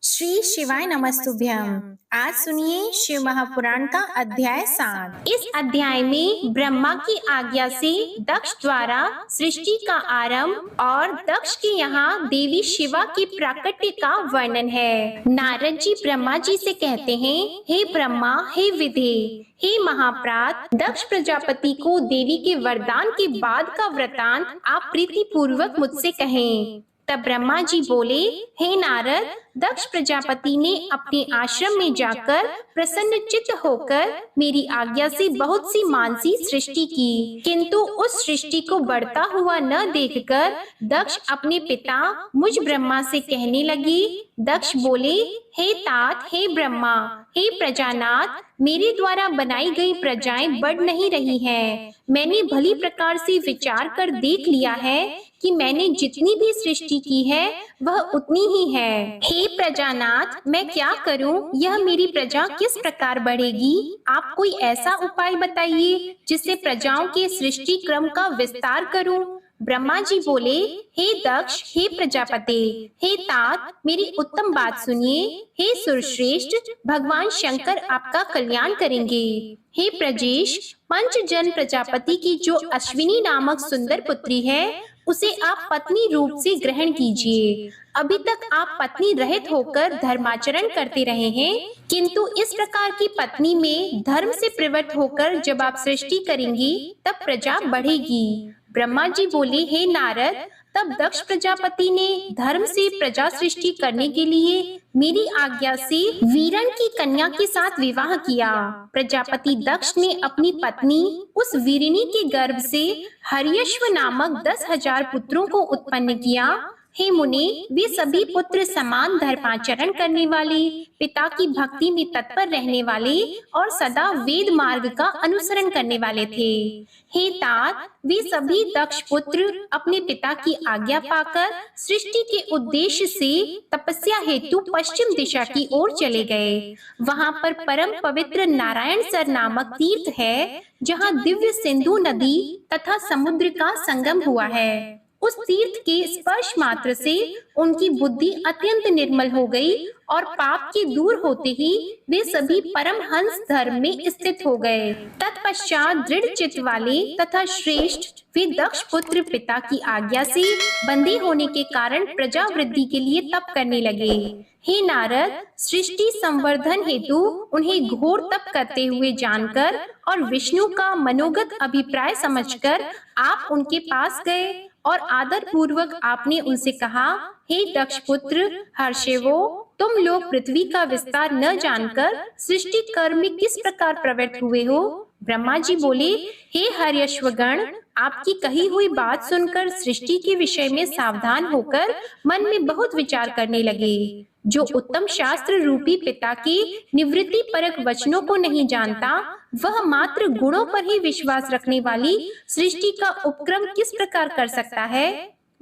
श्री शिवाय नमस्तुभ्यम। आज सुनिए शिव महापुराण का अध्याय 7। इस अध्याय में ब्रह्मा की आज्ञा से दक्ष द्वारा सृष्टि का आरंभ और दक्ष के यहाँ देवी शिवा की प्राकट्य का वर्णन है। नारद जी ब्रह्मा जी से कहते हैं, हे ब्रह्मा, हे विधे, हे महाप्रात, दक्ष प्रजापति को देवी के वरदान के बाद का वृतांत आप प्रीति पूर्वक मुझसे कहें। तब ब्रह्मा जी बोले, हे नारद, दक्ष प्रजापति ने अपने आश्रम में जाकर प्रसन्न चित्त होकर मेरी आज्ञा से बहुत सी मानसी सृष्टि की, किंतु उस सृष्टि को बढ़ता हुआ न देखकर दक्ष अपने पिता मुझ ब्रह्मा से कहने लगे। दक्ष बोले, हे तात, हे ब्रह्मा, हे प्रजानाथ, मेरे द्वारा बनाई गई प्रजाएं बढ़ नहीं रही हैं। मैंने भली प्रकार से विचार कर देख लिया है कि मैंने जितनी भी सृष्टि की है वह उतनी ही है। हे प्रजानाथ, मैं क्या करूं? यह मेरी प्रजा किस प्रकार बढ़ेगी? आप कोई ऐसा उपाय बताइए जिससे प्रजाओं के सृष्टि क्रम का विस्तार करूं। ब्रह्मा जी बोले, हे दक्ष, हे प्रजापति, हे तात, मेरी उत्तम बात सुनिए। हे सुरश्रेष्ठ, भगवान शंकर आपका कल्याण करेंगे। हे प्रजेश, पंचजन प्रजापति की जो अश्विनी नामक सुंदर पुत्री है उसे आप पत्नी रूप से ग्रहण कीजिए। अभी तक आप पत्नी रहित होकर धर्माचरण करते रहे हैं, किंतु इस प्रकार की पत्नी में धर्म से प्रवृत्त होकर जब आप सृष्टि करेंगी तब प्रजा बढ़ेगी। ब्रह्मा जी बोले, हे नारद, तब दक्ष प्रजापति ने धर्म से प्रजा सृष्टि करने के लिए मेरी आज्ञा से वीरण की कन्या के साथ विवाह किया। प्रजापति दक्ष ने अपनी पत्नी उस वीरिणी के गर्भ से हर्यश्व नामक 10,000 पुत्रों को उत्पन्न किया। हे मुनि, वे सभी पुत्र समान धर्माचरण करने वाले, पिता की भक्ति में तत्पर रहने वाले और सदा वेद मार्ग का अनुसरण करने वाले थे। हे तात, वे सभी दक्ष पुत्र अपने पिता की आज्ञा पाकर सृष्टि के उद्देश्य से तपस्या हेतु पश्चिम दिशा की ओर चले गए। वहां पर परम पवित्र नारायण सर नामक तीर्थ है, जहां दिव्य सिंधु नदी तथा समुद्र का संगम हुआ है। उस तीर्थ के स्पर्श मात्र से उनकी बुद्धि अत्यंत निर्मल हो गई और पाप के दूर होते ही वे सभी परम हंस धर्म में स्थित हो गए। तत्पश्चात दृढ़ चित्त वाले तथा श्रेष्ठ वे दक्ष पुत्र पिता की आज्ञा से बंधे होने के कारण प्रजा वृद्धि के लिए तप करने लगे। हे नारद, सृष्टि संवर्धन हेतु उन्हें घोर तप करते हुए जानकर और विष्णु का मनोगत अभिप्राय समझकर आप उनके पास गए और आदर पूर्वक आपने उनसे कहा, हे दक्ष पुत्र हर्षेवो, तुम लोग पृथ्वी का विस्तार न जानकर सृष्टि कर्म में किस प्रकार प्रवृत्त हुए हो? ब्रह्मा जी बोले, हे हर्यश्वगण, आपकी कही हुई बात सुनकर सृष्टि के विषय में सावधान होकर मन में बहुत विचार करने लगे। जो उत्तम शास्त्र रूपी पिता के निवृत्ति परक वचनों को नहीं जानता, वह मात्र गुणों पर ही विश्वास रखने वाली सृष्टि का उपक्रम किस प्रकार कर सकता है?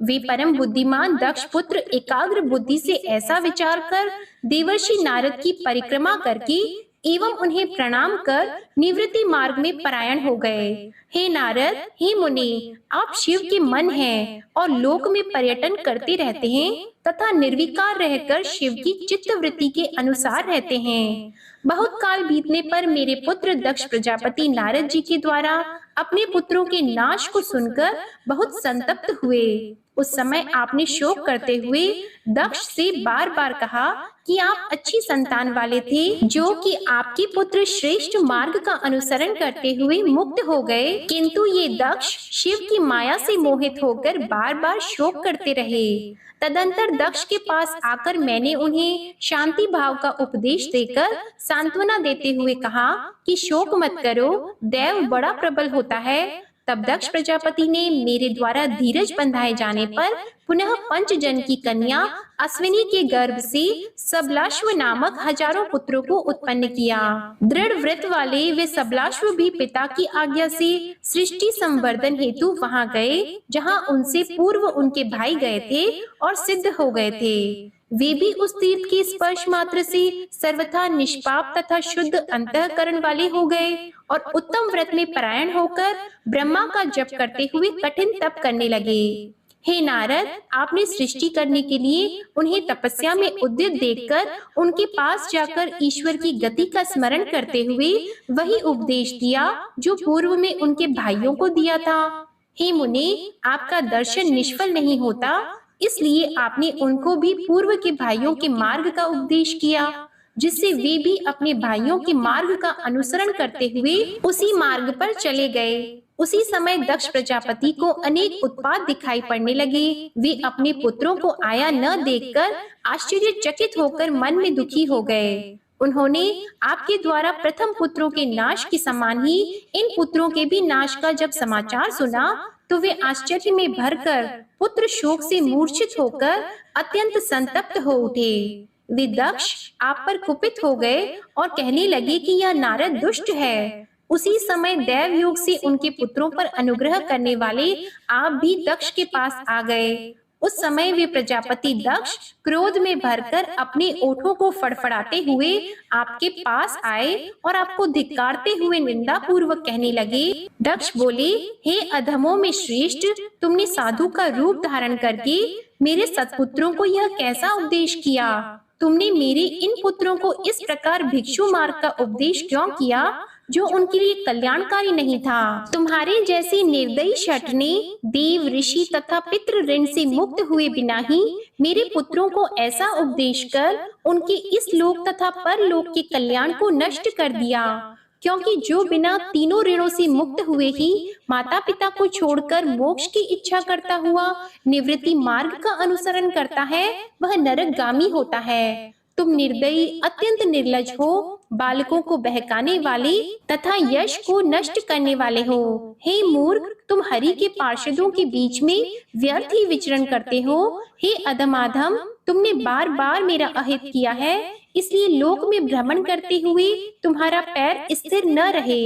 वे परम बुद्धिमान दक्ष पुत्र एकाग्र बुद्धि से ऐसा विचार कर देवर्षि नारद की परिक्रमा करके एवं उन्हें प्रणाम कर निवृत्ति मार्ग में परायण हो गए। हे नारद, हे मुनि, आप शिव के मन हैं और लोक में पर्यटन करते रहते हैं तथा निर्विकार रहकर शिव की चित्तवृत्ति के अनुसार रहते हैं। बहुत काल बीतने पर मेरे पुत्र दक्ष प्रजापति नारद जी के द्वारा अपने पुत्रों के नाश को सुनकर बहुत संतप्त हुए। उस समय आपने शोक करते हुए दक्ष से बार बार कहा कि आप अच्छी संतान वाले थे, जो कि आपके पुत्र श्रेष्ठ मार्ग का अनुसरण करते हुए मुक्त हो गए, किंतु ये दक्ष शिव की माया से मोहित होकर बार बार शोक करते रहे। तदंतर दक्ष के पास आकर मैंने उन्हें शांति भाव का उपदेश देकर सांत्वना देते हुए कहा कि शोक मत करो, दैव बड़ा प्रबल होता है। तब दक्ष प्रजापति ने मेरे द्वारा धीरज बंधाए जाने पर पुनः पंचजन की कन्या अश्विनी के गर्भ से सबलाश्व नामक हजारों पुत्रों को उत्पन्न किया। दृढ़ व्रत वाले वे सबलाश्व भी पिता की आज्ञा से सृष्टि संवर्धन हेतु वहां गए, जहां उनसे पूर्व उनके भाई गए थे और सिद्ध हो गए थे। वे भी उस तीर्थ के स्पर्श मात्र से सर्वथा निष्पाप तथा शुद्ध अंतःकरण वाले हो गए और उत्तम व्रत में परायण होकर ब्रह्मा का जप करते हुए कठिन तप करने लगे। हे नारद, आपने सृष्टि करने के लिए उन्हें तपस्या में उद्यत देखकर उनके पास जाकर ईश्वर की गति का स्मरण करते हुए वही उपदेश दिया जो पूर्व में उनके भाइयों को दिया था। हे मुनि, आपका दर्शन निष्फल नहीं होता, इसलिए आपने उनको भी पूर्व के भाइयों के मार्ग का उपदेश किया, जिससे वे भी अपने भाइयों के मार्ग का अनुसरण करते हुए उसी मार्ग पर चले गए। उसी समय दक्ष प्रजापति को अनेक उत्पात दिखाई पड़ने लगे। वे अपने पुत्रों को आया न देखकर आश्चर्यचकित होकर मन में दुखी हो गए। उन्होंने आपके द्वारा प्रथम पुत्रों के नाश के समान ही इन पुत्रों के भी नाश का जब समाचार सुना, तो वे आश्चर्य में भरकर पुत्र शोक से मूर्छित होकर अत्यंत संतप्त हो उठे। वे दक्ष आप पर कुपित हो गए और कहने लगे कि यह नारद दुष्ट है। उसी समय दैव योग से उनके पुत्रों पर अनुग्रह करने वाले आप भी दक्ष के पास आ गए। उस समय वे प्रजापति दक्ष क्रोध में भरकर अपने ओठों को फड़फड़ाते हुए आपके पास आए और आपको धिक्कारते हुए निंदा पूर्वक कहने लगे। दक्ष बोले, हे अधमों में श्रेष्ठ, तुमने साधु का रूप धारण करके मेरे सत्पुत्रों को यह कैसा उपदेश किया? तुमने मेरे इन पुत्रों को इस प्रकार भिक्षु मार्ग का उपदेश क्यों किया, जो उनके लिए कल्याणकारी नहीं था? तुम्हारे जैसे निर्दयी शठ ने देव, ऋषि तथा पितृ ऋण से मुक्त हुए बिना ही मेरे पुत्रों को ऐसा उपदेश कर उनके इस लोक तथा परलोक के कल्याण को नष्ट कर दिया। क्योंकि जो बिना तीनों ऋणों से मुक्त हुए ही माता पिता को छोड़कर मोक्ष की इच्छा करता हुआ निवृत्ति मार्ग का अनुसरण करता है, वह नरकगामी होता है। तुम निर्दयी, अत्यंत निर्लज हो, बालकों को बहकाने वाले तथा यश को नष्ट करने वाले हो। हे मूर्ख, तुम हरि के पार्षदों के बीच में व्यर्थ ही विचरण करते हो। हे अधमाधम, तुमने बार बार मेरा अहित किया है, इसलिए लोक में भ्रमण करते हुए तुम्हारा पैर स्थिर न रहे।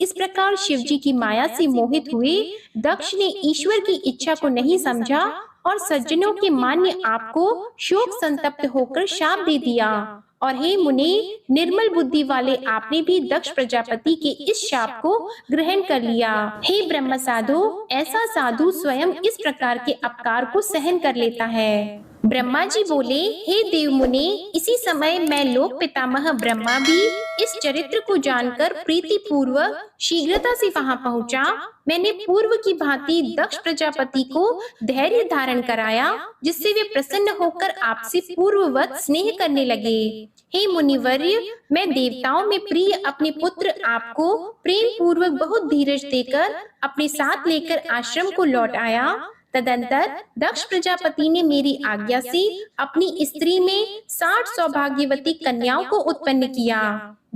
इस प्रकार शिवजी की माया से मोहित हुए दक्ष ने ईश्वर की इच्छा को नहीं समझा और सज्जनों के मान्य आपको शोक संतप्त होकर शाप दे दिया। और हे मुनि, निर्मल बुद्धि वाले आपने भी दक्ष प्रजापति के इस शाप को ग्रहण कर लिया। हे ब्रह्म साधु, ऐसा साधु स्वयं इस प्रकार के अपकार को सहन कर लेता है। ब्रह्मा जी बोले, हे देव मुनि, इसी समय मैं लोक पितामह ब्रह्मा भी इस चरित्र को जानकर प्रीति पूर्वक शीघ्रता से वहां पहुंचा। मैंने पूर्व की भांति दक्ष प्रजापति को धैर्य धारण कराया, जिससे वे प्रसन्न होकर आपसे पूर्ववत स्नेह करने लगे। हे मुनिवर्य, मैं देवताओं में प्रिय अपने पुत्र आपको प्रेम पूर्वक बहुत धीरज देकर अपने साथ लेकर आश्रम को लौट आया। तदंतर दक्ष प्रजापति ने मेरी आज्ञा से अपनी स्त्री में 60 सौभाग्यवती कन्याओं को उत्पन्न किया।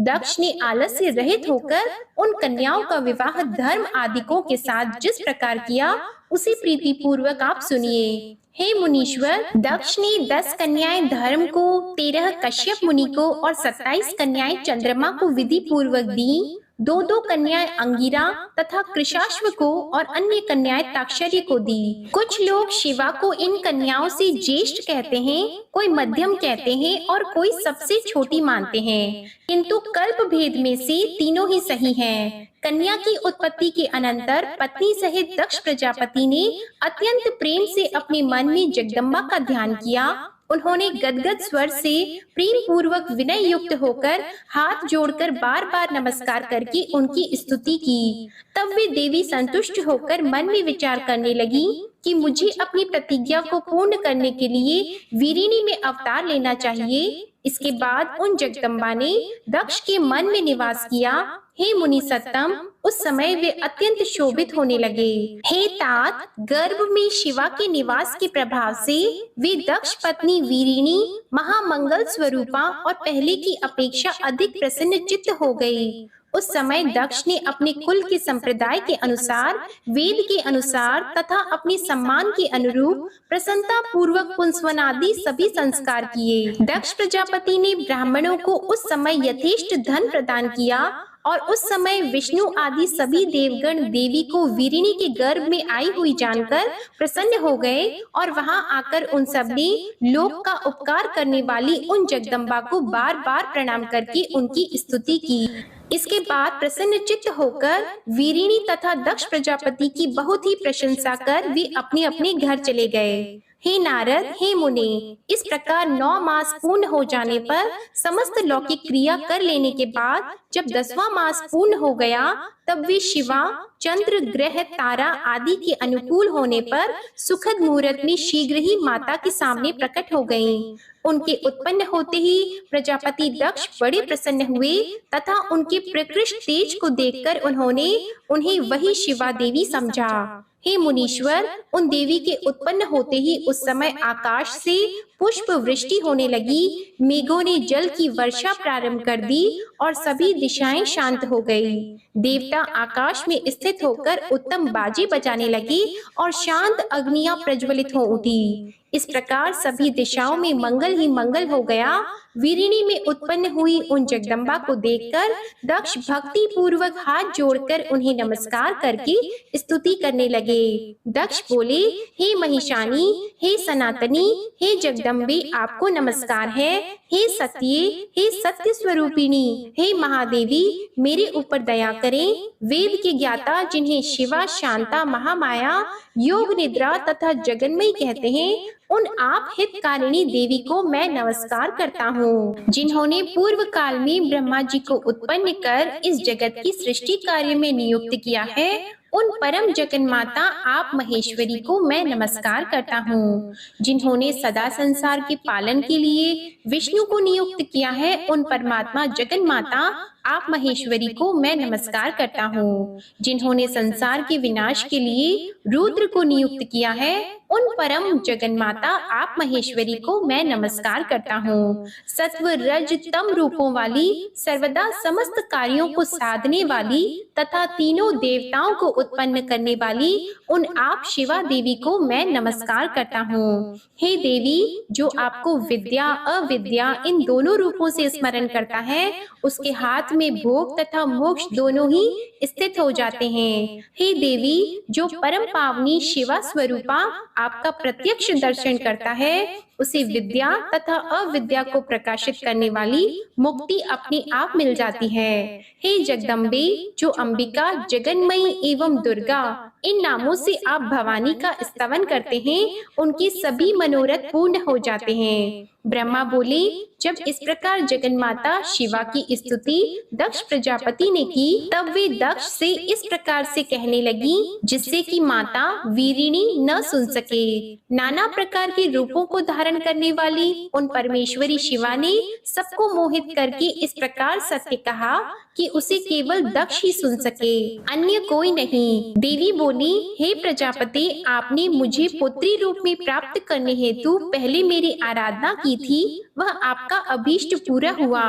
दक्ष ने आलस्य रहित होकर उन कन्याओं का विवाह धर्म आदिकों के साथ जिस प्रकार किया, उसी प्रीति पूर्वक आप सुनिए। हे मुनीश्वर, दक्ष ने 10 कन्याएं धर्म को, 13 कश्यप मुनि को और 27 कन्याएं चंद्रमा को विधि पूर्वक दी। 2-2 कन्याएं अंगिरा तथा कृशाश्व को और अन्य कन्याएं ताक्षर्य को दी। कुछ लोग शिवा को इन कन्याओं से ज्येष्ठ कहते हैं, कोई मध्यम कहते हैं और कोई सबसे छोटी मानते हैं, किंतु कल्प भेद में से तीनों ही सही हैं। कन्या की उत्पत्ति के अनंतर पत्नी सहित दक्ष प्रजापति ने अत्यंत प्रेम से अपने मन में जगदम्बा का ध्यान किया। उन्होंने गदगद स्वर से प्रेम पूर्वक विनय युक्त होकर हाथ जोड़कर बार बार नमस्कार करके उनकी स्तुति की। तब वे देवी संतुष्ट होकर मन में विचार करने लगी कि मुझे अपनी प्रतिज्ञा को पूर्ण करने के लिए वीरिणी में अवतार लेना चाहिए। इसके बाद उन जगदम्बा ने दक्ष के मन में निवास किया। हे मुनि सत्तम, उस समय वे अत्यंत शोभित होने लगे। हे तात, गर्भ में शिवा के निवास के प्रभाव से वे दक्ष पत्नी वीरिणी महामंगल स्वरूपा और पहले की अपेक्षा अधिक प्रसन्न चित्त हो गई। उस समय दक्ष ने अपने कुल के संप्रदाय के अनुसार, वेद के अनुसार तथा अपने सम्मान के अनुरूप प्रसन्नता पूर्वक पुंसवनादि सभी संस्कार किए। दक्ष प्रजापति ने ब्राह्मणों को उस समय यथेष्ट धन प्रदान किया और उस समय विष्णु आदि सभी देवगण देवी को वीरिणी के गर्भ में आई हुई जानकर प्रसन्न हो गए और वहां आकर उन सब ने लोक का उपकार करने वाली उन जगदम्बा को बार बार प्रणाम करके उनकी स्तुति की। इसके बाद प्रसन्न चित्त होकर वीरिणी तथा दक्ष प्रजापति की बहुत ही प्रशंसा कर वे अपने अपने घर चले गए। हे नारद, हे मुनि, इस प्रकार 9 मास पूर्ण हो जाने पर समस्त लौकिक क्रिया कर लेने के बाद जब 10वां मास पूर्ण हो गया तब वे शिवा चंद्र ग्रह तारा आदि के अनुकूल होने पर सुखद मुहूर्त में शीघ्र ही माता के सामने प्रकट हो गईं। उनके उत्पन्न होते ही प्रजापति दक्ष बड़े प्रसन्न हुए तथा उनके प्रकृष्ट तेज को देखकर उन्होंने उन्हें वही शिवा देवी समझा। हे मुनीश्वर, उन देवी के उत्पन्न होते ही उस समय आकाश से पुष्प वृष्टि होने लगी, मेघों ने जल की वर्षा प्रारंभ कर दी और सभी दिशाएं शांत हो गई। देवता आकाश में स्थित होकर उत्तम बाजे बजाने लगे और शांत अग्नियां प्रज्वलित हो उठी। इस प्रकार सभी दिशाओं में मंगल ही मंगल हो गया। वीरिणी में उत्पन्न हुई उन जगदम्बा को देखकर दक्ष भक्ति पूर्वक हाथ जोड़कर उन्हें नमस्कार करके स्तुति करने लगे। दक्ष बोले, हे महिषानी, हे सनातनी, हे जगदम्बे, आपको नमस्कार है। हे सत्ये, हे सत्य स्वरूपिणी, हे महादेवी, मेरे ऊपर दया करें। वेद के ज्ञाता जिन्हें शिवा, शांता, महामाया, योग निद्रा तथा जगन्मयी कहते हैं, उन आप हितकारिणी देवी को मैं नमस्कार करता हूँ, जिन्होंने पूर्व काल में ब्रह्मा जी को उत्पन्न कर इस जगत की सृष्टि कार्य में नियुक्त किया है। उन परम जगन माता आप महेश्वरी को मैं नमस्कार करता हूँ, जिन्होंने सदा संसार के पालन के लिए विष्णु को नियुक्त किया है। उन परमात्मा जगन माता आप महेश्वरी को मैं नमस्कार करता हूँ, जिन्होंने संसार के विनाश के लिए रुद्र को नियुक्त किया है। उन परम जगन माता आप महेश्वरी को मैं नमस्कार करता हूँ। सत्व रज तम रूपों वाली, सर्वदा समस्त कार्यों को साधने वाली तथा तीनों देवताओं को उत्पन्न करने वाली उन आप शिवा देवी को मैं नमस्कार करता हूँ। हे देवी, जो आपको विद्या अविद्या इन दोनों रूपों से स्मरण करता है, उसके हाथ में भोग तथा मोक्ष दोनों ही स्थित हो जाते हैं। हे देवी, जो परम पावनी शिवा स्वरूपा आपका प्रत्यक्ष दर्शन करता है, उसे विद्या तथा अविद्या को प्रकाशित करने वाली मुक्ति अपने आप मिल जाती है। हे जगदम्बे, जो अंबिका, जगन्मयी एवं दुर्गा इन नामों से आप भवानी का स्तवन करते हैं, उनके सभी मनोरथ पूर्ण हो जाते हैं। ब्रह्मा बोले, जब इस प्रकार जगन माता शिवा की स्तुति दक्ष प्रजापति ने की, तब वे दक्ष से इस प्रकार से कहने लगी, जिससे कि माता वीरिणी न सुन सके। नाना प्रकार के रूपों को धारण करने वाली उन परमेश्वरी शिवा ने सबको मोहित करके इस प्रकार सत्य कहा कि उसे केवल दक्ष ही सुन सके, अन्य कोई नहीं। देवी बोली, हे प्रजापति, आपने मुझे पुत्री रूप में प्राप्त करने हेतु पहले मेरी आराधना की थी, वह आपका अभीष्ट पूरा हुआ।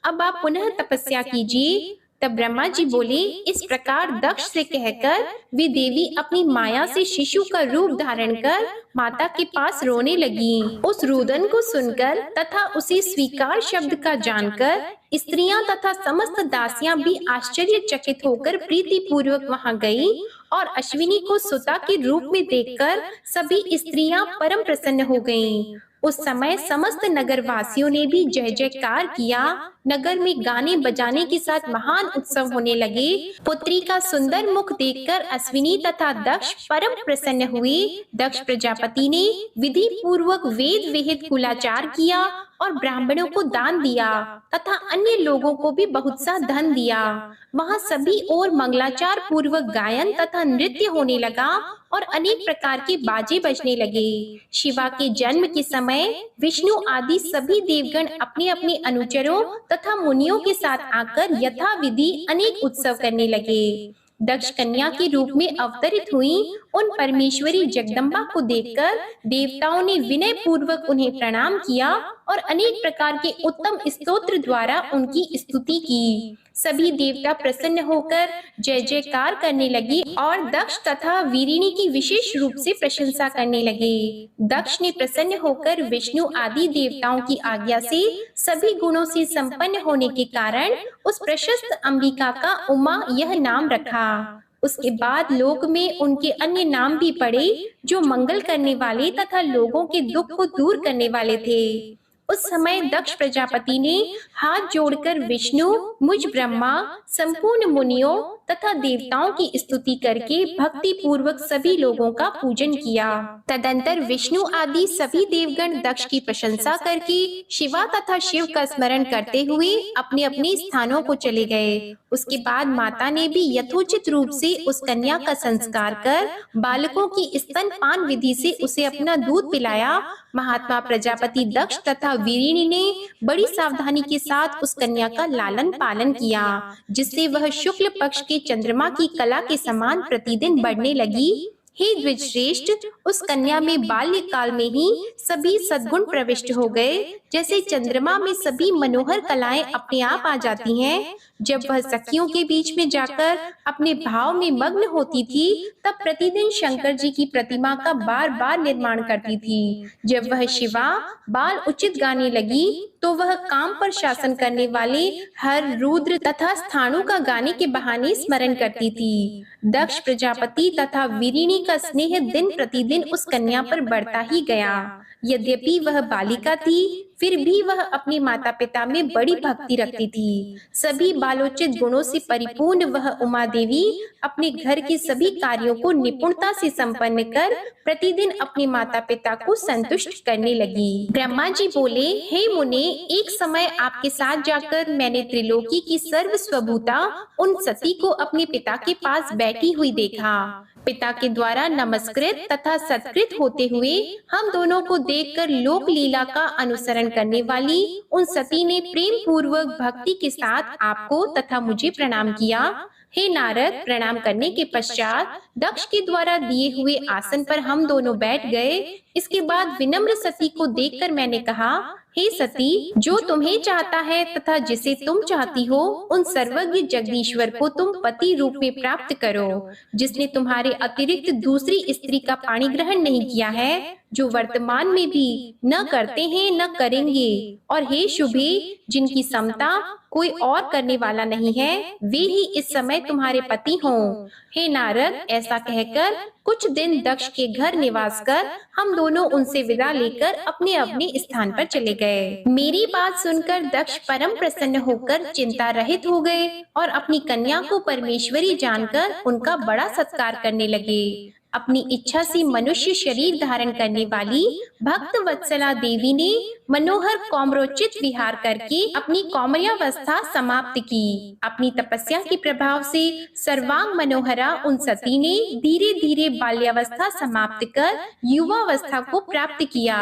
अब आप पुनः तपस्या कीजिए। तब ब्रह्मा जी बोले, इस प्रकार दक्ष से कहकर वे देवी अपनी माया से शिशु का रूप धारण कर माता के पास रोने लगी। उस रुदन को सुनकर तथा उसे स्वीकार शब्द का जानकर स्त्रियां तथा समस्त दासियां भी आश्चर्यचकित होकर प्रीति पूर्वक वहां गई और अश्विनी को सुता के रूप में देखकर सभी स्त्रियां परम प्रसन्न हो गईं। उस समय समस्त नगर वासियों ने भी जय जयकार किया। नगर में गाने बजाने के साथ महान उत्सव होने लगे। पुत्री का सुंदर मुख देखकर अश्विनी तथा दक्ष परम प्रसन्न हुए। दक्ष प्रजापति ने विधि पूर्वक वेद विहित कुलाचार किया और ब्राह्मणों को दान दिया तथा अन्य लोगों को भी बहुत सा धन दिया। वहां सभी ओर मंगलाचार पूर्वक गायन तथा नृत्य होने लगा और अनेक प्रकार के बाजे बजने लगे। शिवा के जन्म के समय विष्णु आदि सभी देवगण अपने अपने अनुचरों तथा मुनियों के साथ आकर यथाविधि अनेक उत्सव करने लगे। दक्ष कन्या के रूप में अवतरित हुई उन परमेश्वरी जगदम्बा को देखकर देवताओं ने विनय पूर्वक उन्हें प्रणाम किया और अनेक प्रकार के उत्तम स्तोत्र द्वारा उनकी स्तुति की। सभी देवता प्रसन्न होकर जय जयकार करने लगे और दक्ष तथा वीरिणी की विशेष रूप से प्रशंसा करने लगे। दक्ष ने प्रसन्न होकर विष्णु आदि देवताओं की आज्ञा से सभी गुणों से संपन्न होने के कारण उस प्रशस्त अंबिका का उमा यह नाम रखा। उसके बाद लोक में उनके अन्य नाम भी पड़े जो मंगल करने वाले तथा लोगों के दुख को दूर करने वाले थे। उस समय दक्ष प्रजापति ने हाथ जोड़कर विष्णु, मुझ ब्रह्मा, संपूर्ण मुनियों तथा देवताओं की स्तुति करके भक्ति पूर्वक सभी लोगों का पूजन किया। तदंतर विष्णु आदि सभी देवगण दक्ष की प्रशंसा करके शिवा तथा शिव का स्मरण करते हुए अपने अपने स्थानों को चले गए। उसके बाद माता ने भी यथोचित रूप से उस कन्या का संस्कार कर बालकों की स्तनपान विधि से उसे अपना दूध पिलाया। महात्मा प्रजापति दक्ष तथा वीरिणी ने बड़ी सावधानी के साथ उस कन्या का लालन पालन किया, जिससे वह शुक्ल पक्ष के चंद्रमा की कला के समान प्रतिदिन बढ़ने लगी। हे द्विजश्रेष्ठ, उस कन्या में बाल्य काल में ही सभी सद्गुण प्रविष्ट हो गए। जैसे चंद्रमा में सभी मनोहर कलाएं अपने आप आ जाती हैं। जब वह सखियों के बीच में जाकर अपने भाव में मग्न होती थी, तब प्रतिदिन शंकर जी की प्रतिमा का बार बार निर्माण करती थी। जब वह शिवा बाल उचित गाने लगी, तो वह काम पर शासन करने वाले हर, रुद्र तथा स्थाणु का गाने के बहाने स्मरण करती थी। दक्ष प्रजापति तथा वीरिणी का स्नेह दिन प्रतिदिन उस कन्या पर बढ़ता ही गया। यद्यपि वह बालिका थी, फिर भी वह अपने माता पिता में बड़ी भक्ति रखती थी। सभी बालोचित गुणों से परिपूर्ण वह उमा देवी अपने घर के सभी कार्यों को निपुणता से संपन्न कर प्रतिदिन अपने माता पिता को संतुष्ट करने लगी। ब्रह्मा जी बोले, हे मुने, एक समय आपके साथ जाकर मैंने त्रिलोकी की सर्वस्वभूता उन सती को अपने पिता के पास बैठी हुई देखा। पिता के द्वारा नमस्कृत तथा सत्कृत होते हुए हम दोनों को देखकर लोक लीला का अनुसरण करने वाली उन सती ने प्रेम पूर्वक भक्ति के साथ आपको तथा मुझे प्रणाम किया। हे नारद, प्रणाम करने के पश्चात दक्ष के द्वारा दिए हुए आसन पर हम दोनों बैठ गए। इसके बाद विनम्र सती को देखकर मैंने कहा, हे सती, जो तुम्हें चाहता है तथा जिसे तुम चाहती हो, उन सर्वज्ञ जगदीश्वर को तुम पति रूप में प्राप्त करो, जिसने तुम्हारे अतिरिक्त दूसरी स्त्री का पाणी ग्रहण नहीं किया है, जो वर्तमान में भी न करते हैं न करेंगे। और हे शुभे, जिनकी समता कोई और करने वाला नहीं है, वे ही इस समय तुम्हारे पति हों। हे नारद, ऐसा कहकर कुछ दिन दक्ष के घर निवास कर हम दोनों उनसे विदा लेकर अपने अपने स्थान पर चले गए। मेरी बात सुनकर दक्ष परम प्रसन्न होकर चिंता रहित हो गए और अपनी कन्या को परमेश्वरी जानकर उनका बड़ा सत्कार करने लगे। अपनी इच्छा से मनुष्य शरीर धारण करने वाली भक्त वत्सला देवी ने मनोहर कौमरोचित विहार करके अपनी कौमर्यावस्था समाप्त की। अपनी तपस्या के प्रभाव से सर्वांग मनोहरा उन सती ने धीरे धीरे बाल्यावस्था समाप्त कर युवावस्था को प्राप्त किया।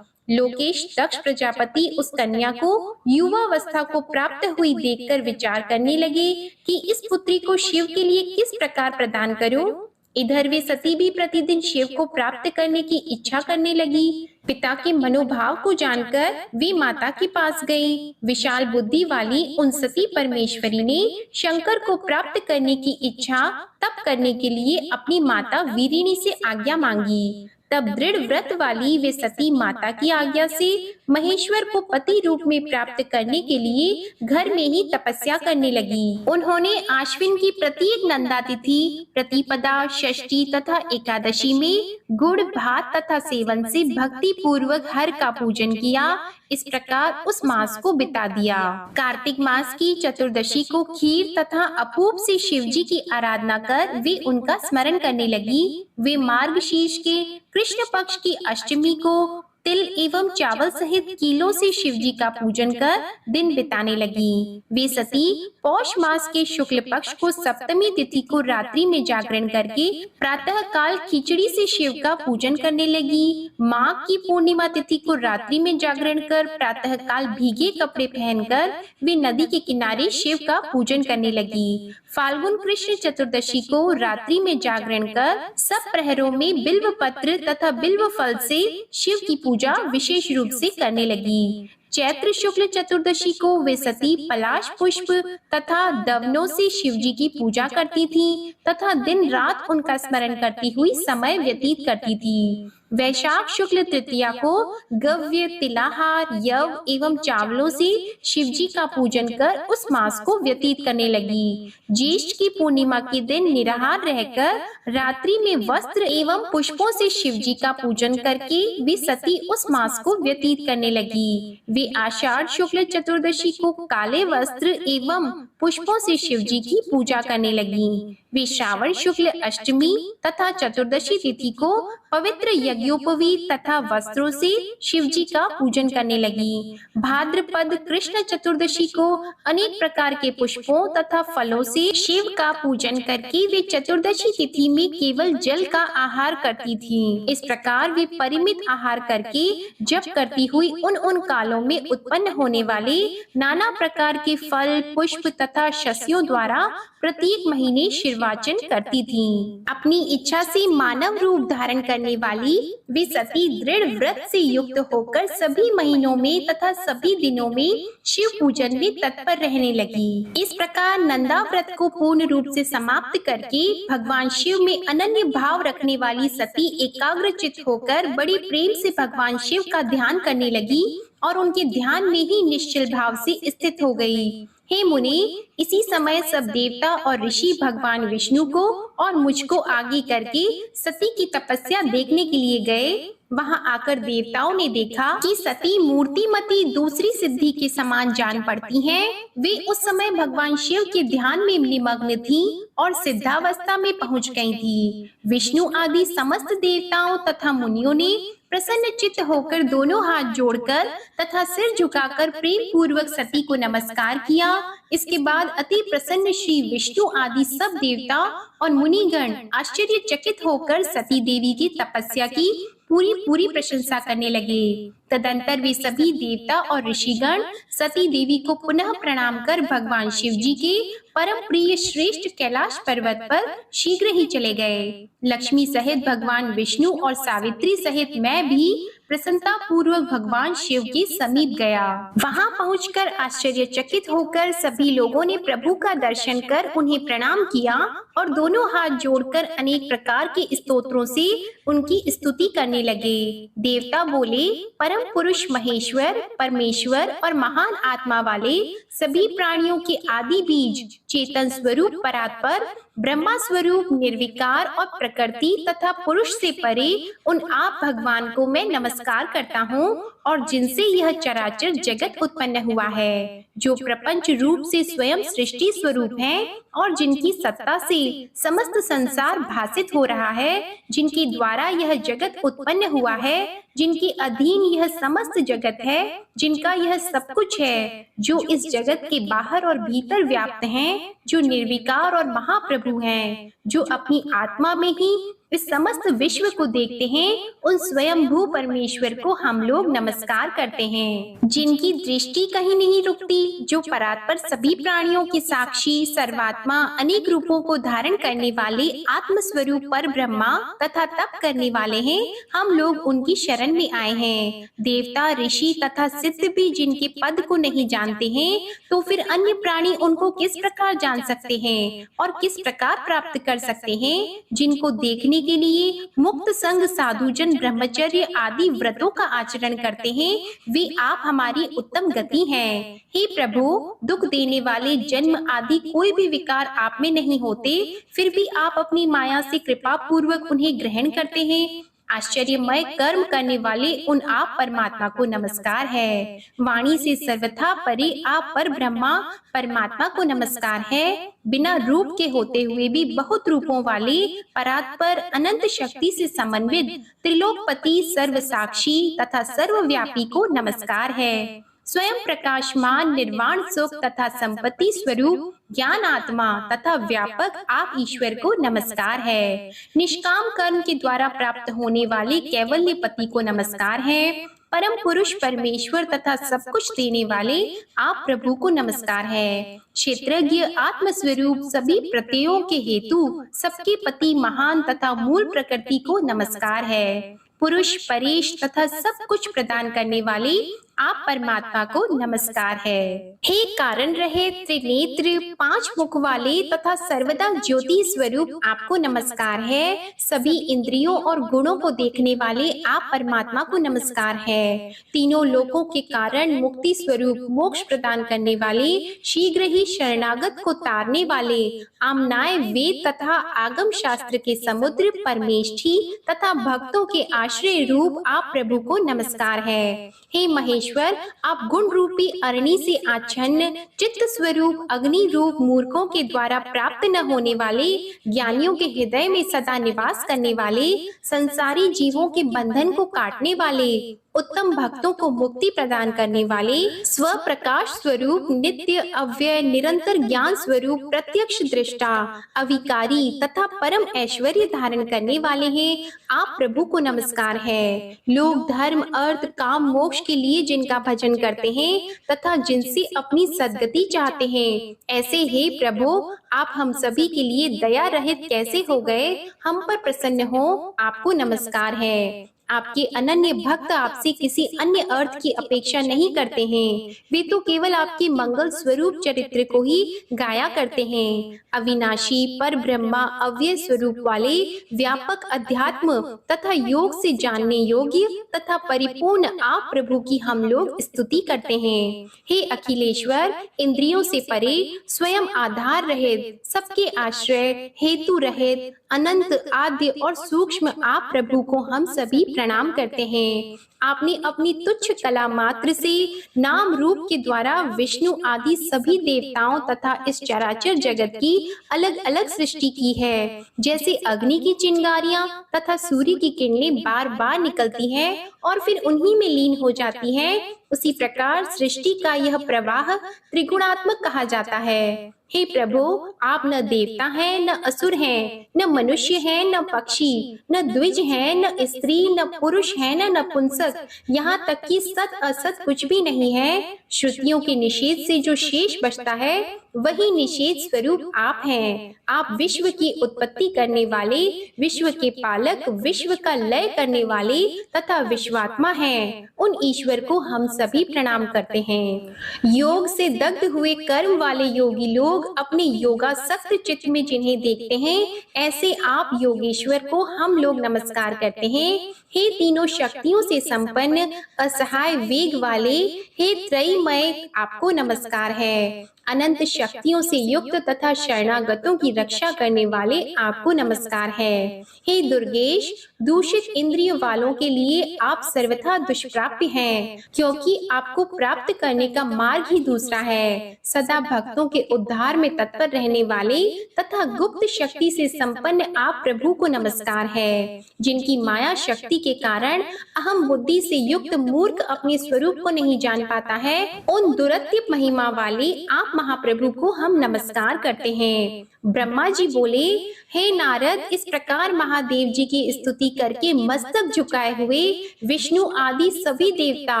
लोकेश दक्ष प्रजापति उस कन्या को युवावस्था को प्राप्त हुई देखकर विचार करने लगे कि इस पुत्री को शिव के लिए किस प्रकार प्रदान करूं। इधर वे सती भी प्रतिदिन शिव को प्राप्त करने की इच्छा करने लगी। पिता के मनोभाव को जानकर वे माता के पास गई। विशाल बुद्धि वाली उन सती परमेश्वरी ने शंकर को प्राप्त करने की इच्छा तप करने के लिए अपनी माता वीरिणी से आज्ञा मांगी। तब दृढ़ व्रत वाली वे सती माता की आज्ञा से महेश्वर को पति रूप में प्राप्त करने के लिए घर में ही तपस्या करने लगी। उन्होंने आश्विन की प्रत्येक नंदा तिथि, प्रतिपदा, षष्ठी तथा एकादशी में गुड़ भात तथा सेवन से भक्ति पूर्वक हर का पूजन किया। इस प्रकार उस मास को बिता दिया। कार्तिक मास की चतुर्दशी को खीर तथा अपूप से शिव जी की आराधना कर वे उनका स्मरण करने लगी। वे मार्गशीर्ष के कृष्ण पक्ष की अष्टमी को तिल एवं चावल सहित कीलों से शिव जी का पूजन कर दिन बिताने लगी। वे सती पौष मास के शुक्ल पक्ष को सप्तमी तिथि को रात्रि में जागरण करके प्रातः काल खिचड़ी से शिव का पूजन करने लगी। माघ की पूर्णिमा तिथि को रात्रि में जागरण कर प्रातः काल भीगे कपड़े पहनकर वे नदी के किनारे शिव का पूजन करने लगी। फाल्गुन कृष्ण चतुर्दशी को रात्रि में जागरण कर सब प्रहरों में बिल्व पत्र तथा बिल्व फल से शिव की पूजा विशेष रूप से करने लगी। चैत्र शुक्ल चतुर्दशी को वे सती पलाश पुष्प तथा दवनों से शिव जी की पूजा करती थीं तथा दिन रात उनका स्मरण करती हुई समय व्यतीत करती थी। वैशाख शुक्ल तृतीया को गव्य, तिलाहार, यव एवं चावलों से शिव जी का पूजन कर उस मास को व्यतीत करने लगी। ज्येष्ठ की पूर्णिमा के दिन निराहार रहकर रात्रि में वस्त्र एवं पुष्पों से शिव जी का पूजन करके वे सती उस मास को व्यतीत करने लगी। वे आषाढ़ शुक्ल चतुर्दशी को काले वस्त्र एवं पुष्पों से शिव जी की पूजा करने लगी। वे श्रावण शुक्ल अष्टमी तथा चतुर्दशी तिथि को पवित्र यज्ञोपवीत तथा वस्त्रों से शिव जी का पूजन करने लगी। भाद्रपद कृष्ण चतुर्दशी को अनेक प्रकार के पुष्पों तथा फलों से शिव का पूजन करके वे चतुर्दशी तिथि में केवल जल का आहार करती थी। इस प्रकार वे परिमित आहार करके जप करती हुई उन कालों में उत्पन्न होने वाले नाना प्रकार के फल, पुष्प तथा शस्यों द्वारा प्रत्येक महीने शिववाचन करती थीं। अपनी इच्छा से मानव रूप धारण करने वाली वे सती दृढ़ व्रत से युक्त होकर सभी महीनों में तथा सभी दिनों में शिव पूजन में तत्पर रहने लगी। इस प्रकार नंदा व्रत को पूर्ण रूप से समाप्त करके भगवान शिव में अनन्य भाव रखने वाली सती एकाग्रचित्त होकर बड़े प्रेम से भगवान शिव का ध्यान करने लगी और उनके ध्यान में ही निश्चल भाव से स्थित हो गई। हे मुनि, इसी समय सब देवता और ऋषि भगवान विष्णु को और मुझको आगे करके सती की तपस्या देखने के लिए गए। वहां आकर देवताओं ने देखा कि सती मूर्तिमती दूसरी सिद्धि के समान जान पड़ती हैं। वे उस समय भगवान शिव के ध्यान में निमग्न थीं और सिद्धावस्था में पहुंच गई थी। विष्णु आदि समस्त देवताओं तथा मुनियों ने प्रसन्न चित्त होकर दोनों हाथ जोड़कर तथा सिर झुकाकर प्रेम पूर्वक सती को नमस्कार किया। इसके बाद अति प्रसन्न श्री विष्णु आदि सब देवता और मुनिगण आश्चर्यचकित होकर सती देवी की तपस्या की पूरी प्रशंसा करने लगे। तदंतर वे सभी देवता और ऋषिगण सती देवी को पुनः प्रणाम कर भगवान शिव जी के परम प्रिय श्रेष्ठ कैलाश पर्वत पर शीघ्र ही चले गए। लक्ष्मी सहित भगवान विष्णु और सावित्री सहित मैं भी प्रसन्नता पूर्वक भगवान शिव के समीप गया। वहां पहुंचकर आश्चर्यचकित होकर सभी लोगों ने प्रभु का दर्शन कर उन्हें प्रणाम किया और दोनों हाथ जोड़कर अनेक प्रकार के स्तोत्रों से उनकी स्तुति करने लगे। देवता बोले, परम पुरुष महेश्वर, परमेश्वर और महान आत्मा वाले सभी प्राणियों के आदि बीज, चेतन स्वरूप परात्पर, ब्रह्मा स्वरूप निर्विकार और प्रकृति तथा पुरुष से परे उन आप भगवान को मैं नमस्कार करता हूँ और जिनसे यह चराचर जगत उत्पन्न हुआ है, जो प्रपंच रूप से स्वयं सृष्टि स्वरूप हैं और जिनकी सत्ता से समस्त संसार भासित हो रहा है, जिनके द्वारा यह जगत उत्पन्न हुआ है, जिनके अधीन यह समस्त जगत है, जिनका यह सब कुछ है, जो इस जगत के बाहर और भीतर व्याप्त हैं, जो निर्विकार और महाप्रभु हैं, जो अपनी आत्मा में ही इस समस्त विश्व को देखते हैं, उन स्वयंभू परमेश्वर को हम लोग नमस्कार करते हैं। जिनकी दृष्टि कहीं नहीं रुकती, जो परात्पर सभी प्राणियों के साक्षी सर्वात्मा अनेक रूपों को धारण करने वाले आत्म स्वरूप पर ब्रह्मा तथा तप करने वाले हैं, हम लोग उनकी शरण में आए हैं। देवता, ऋषि तथा सिद्ध भी जिनके पद को नहीं जानते हैं, तो फिर अन्य प्राणी उनको किस प्रकार जान सकते हैं और किस प्रकार प्राप्त कर सकते हैं। जिनको देखने के लिए मुक्त संग साधुजन ब्रह्मचर्य आदि व्रतों का आचरण करते हैं, वे आप हमारी उत्तम गति हैं। हे प्रभु, दुख देने वाले जन्म आदि कोई भी विकार आप में नहीं होते, फिर भी आप अपनी माया से कृपा पूर्वक उन्हें ग्रहण करते हैं आश्चर्यमय कर्म करने वाले उन आप परमात्मा को नमस्कार है। वाणी से सर्वथा परे आप पर ब्रह्मा परमात्मा को नमस्कार है। बिना रूप के होते हुए भी बहुत रूपों वाले परात्पर अनंत शक्ति से समन्वित त्रिलोकपति सर्वसाक्षी तथा सर्वव्यापी को नमस्कार है। स्वयं प्रकाशमान निर्वाण सुख तथा संपत्ति स्वरूप ज्ञान आत्मा तथा व्यापक आप ईश्वर को नमस्कार है। निष्काम कर्म के द्वारा प्राप्त होने वाले कैवल्य पति को नमस्कार है। परम पुरुष परमेश्वर तथा सब कुछ देने वाले आप प्रभु को नमस्कार है। क्षेत्रज्ञ आत्म स्वरूप सभी प्रत्ययों के हेतु सबके पति महान तथा मूल प्रकृति को नमस्कार है। पुरुष परेश तथा सब कुछ प्रदान करने वाले आप परमात्मा को नमस्कार है। हे कारण रहे त्रिनेत्र पांच मुख वाले तथा सर्वदा ज्योति स्वरूप आपको नमस्कार है। सभी इंद्रियों और गुणों को देखने वाले आप परमात्मा को नमस्कार है। तीनों लोकों के कारण मुक्ति स्वरूप मोक्ष प्रदान करने वाले शीघ्र ही शरणागत को तारने वाले आमनाय वेद तथा आगम शास्त्र के समुद्र परमेष्ठी तथा भक्तों के आश्रय रूप आप प्रभु को नमस्कार है। हे महेश्वर, आप गुण रूपी अरणि से आच्छन्न चित्त स्वरूप अग्नि रूप मूर्खों के द्वारा प्राप्त न होने वाले ज्ञानियों के हृदय में सदा निवास करने वाले संसारी जीवों के बंधन को काटने वाले उत्तम भक्तों को मुक्ति प्रदान करने वाले स्व प्रकाश स्वरूप नित्य अव्यय निरंतर ज्ञान स्वरूप प्रत्यक्ष दृष्टा अविकारी तथा परम ऐश्वर्य धारण करने वाले हैं आप प्रभु को नमस्कार है। लोग धर्म अर्थ काम मोक्ष के लिए जिनका भजन करते हैं तथा जिनसे अपनी सद्गति चाहते हैं, ऐसे हे प्रभु आप हम सभी के लिए दया रहित कैसे हो गए, हम पर प्रसन्न हो, आपको नमस्कार है। आपके अनन्य भक्त आपसे किसी अन्य अर्थ की अपेक्षा नहीं करते हैं, वे तो केवल आपके मंगल स्वरूप चरित्र को ही गाया करते हैं। अविनाशी पर ब्रह्मा अव्यय स्वरूप वाले व्यापक अध्यात्म तथा योग से जानने योग्य तथा परिपूर्ण आप प्रभु की हम लोग स्तुति करते हैं। हे अखिलेश्वर, इंद्रियों से परे स्वयं आधार रहित सबके आश्रय हेतु रहित अनंत आद्य और सूक्ष्म आप प्रभु को हम सभी प्रणाम करते हैं। आपने अपनी तुच्छ कला मात्र से नाम रूप के द्वारा विष्णु आदि सभी देवताओं तथा इस चराचर जगत की अलग अलग सृष्टि की है। जैसे अग्नि की चिंगारियां तथा सूर्य की किरणें बार बार निकलती हैं और फिर उन्हीं में लीन हो जाती हैं, उसी प्रकार सृष्टि का यह प्रवाह त्रिगुणात्मक कहा जाता है। हे प्रभु, आप न देवता हैं, न असुर हैं, न मनुष्य हैं, न पक्षी, न द्विज हैं, न स्त्री, न पुरुष हैं, न नपुंसक, यहाँ तक कि सत असत कुछ भी नहीं है। श्रुतियों के निषेध से जो शेष बचता है वही निषेध स्वरूप आप हैं। आप विश्व की उत्पत्ति करने वाले, विश्व के पालक, विश्व का लय करने वाले तथा विश्वात्मा हैं। उन ईश्वर को हम सभी प्रणाम करते हैं। योग से दग्ध हुए कर्म वाले योगी लोग अपने योगासक्त चित्त में जिन्हें देखते हैं, ऐसे आप योगेश्वर को हम लोग नमस्कार करते हैं। हे तीनों शक्तियों से संपन्न असहाय वेग वाले, हे त्रयमय, आपको नमस्कार है। अनंत शक्तियों से युक्त तथा शरणागतों की रक्षा करने वाले आपको नमस्कार है। हे दुर्गेश, दूषित इंद्रिय वालों के लिए आप सर्वथा दुष्प्राप्य हैं, क्योंकि आपको प्राप्त करने का मार्ग ही दूसरा है। सदा भक्तों के उद्धार में तत्पर रहने वाले तथा गुप्त शक्ति से संपन्न आप प्रभु को नमस्कार है। जिनकी माया शक्ति के कारण अहम बुद्धि से युक्त मूर्ख अपने स्वरूप को नहीं जान पाता है, उन दुरत्य महिमा वाले आप महाप्रभु को हम नमस्कार करते हैं। ब्रह्मा जी बोले, हे नारद, इस प्रकार महादेव जी की स्तुति करके मस्तक झुकाए हुए विष्णु आदि सभी देवता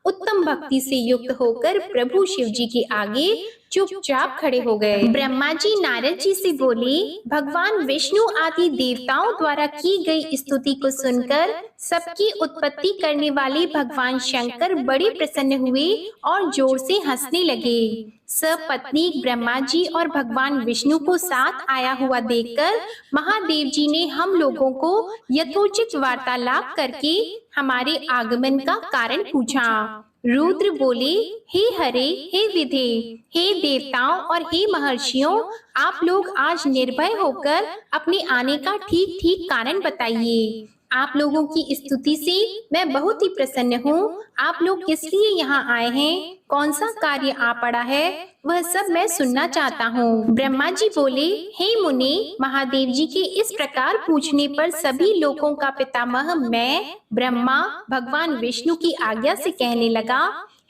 उत्तम भक्ति से युक्त होकर प्रभु शिव जी के आगे चुपचाप खड़े हो गए। ब्रह्मा जी नारद जी से बोले, भगवान विष्णु आदि देवताओं द्वारा की गई स्तुति को सुनकर सबकी उत्पत्ति करने वाले भगवान शंकर बड़े प्रसन्न हुए और जोर से हंसने लगे। सपत्नीक ब्रह्मा जी और भगवान विष्णु को साथ आया हुआ देखकर महादेव जी ने हम लोगों को यथोचित वार्तालाप करके हमारे आगमन का कारण पूछा। रुद्र बोले, हे हरे, हे विधे, हे देवताओं और हे महर्षियों, आप लोग आज निर्भय होकर अपने आने का ठीक ठीक कारण बताइए। आप लोगों की स्तुति से मैं बहुत ही प्रसन्न हूँ। आप लोग किस लिए यहाँ आए हैं, कौन सा कार्य आ पड़ा है, वह सब मैं सुनना चाहता हूँ। ब्रह्मा जी बोले, हे मुनि, महादेव जी के इस प्रकार पूछने पर सभी लोगों का पितामह मैं ब्रह्मा भगवान विष्णु की आज्ञा से कहने लगा,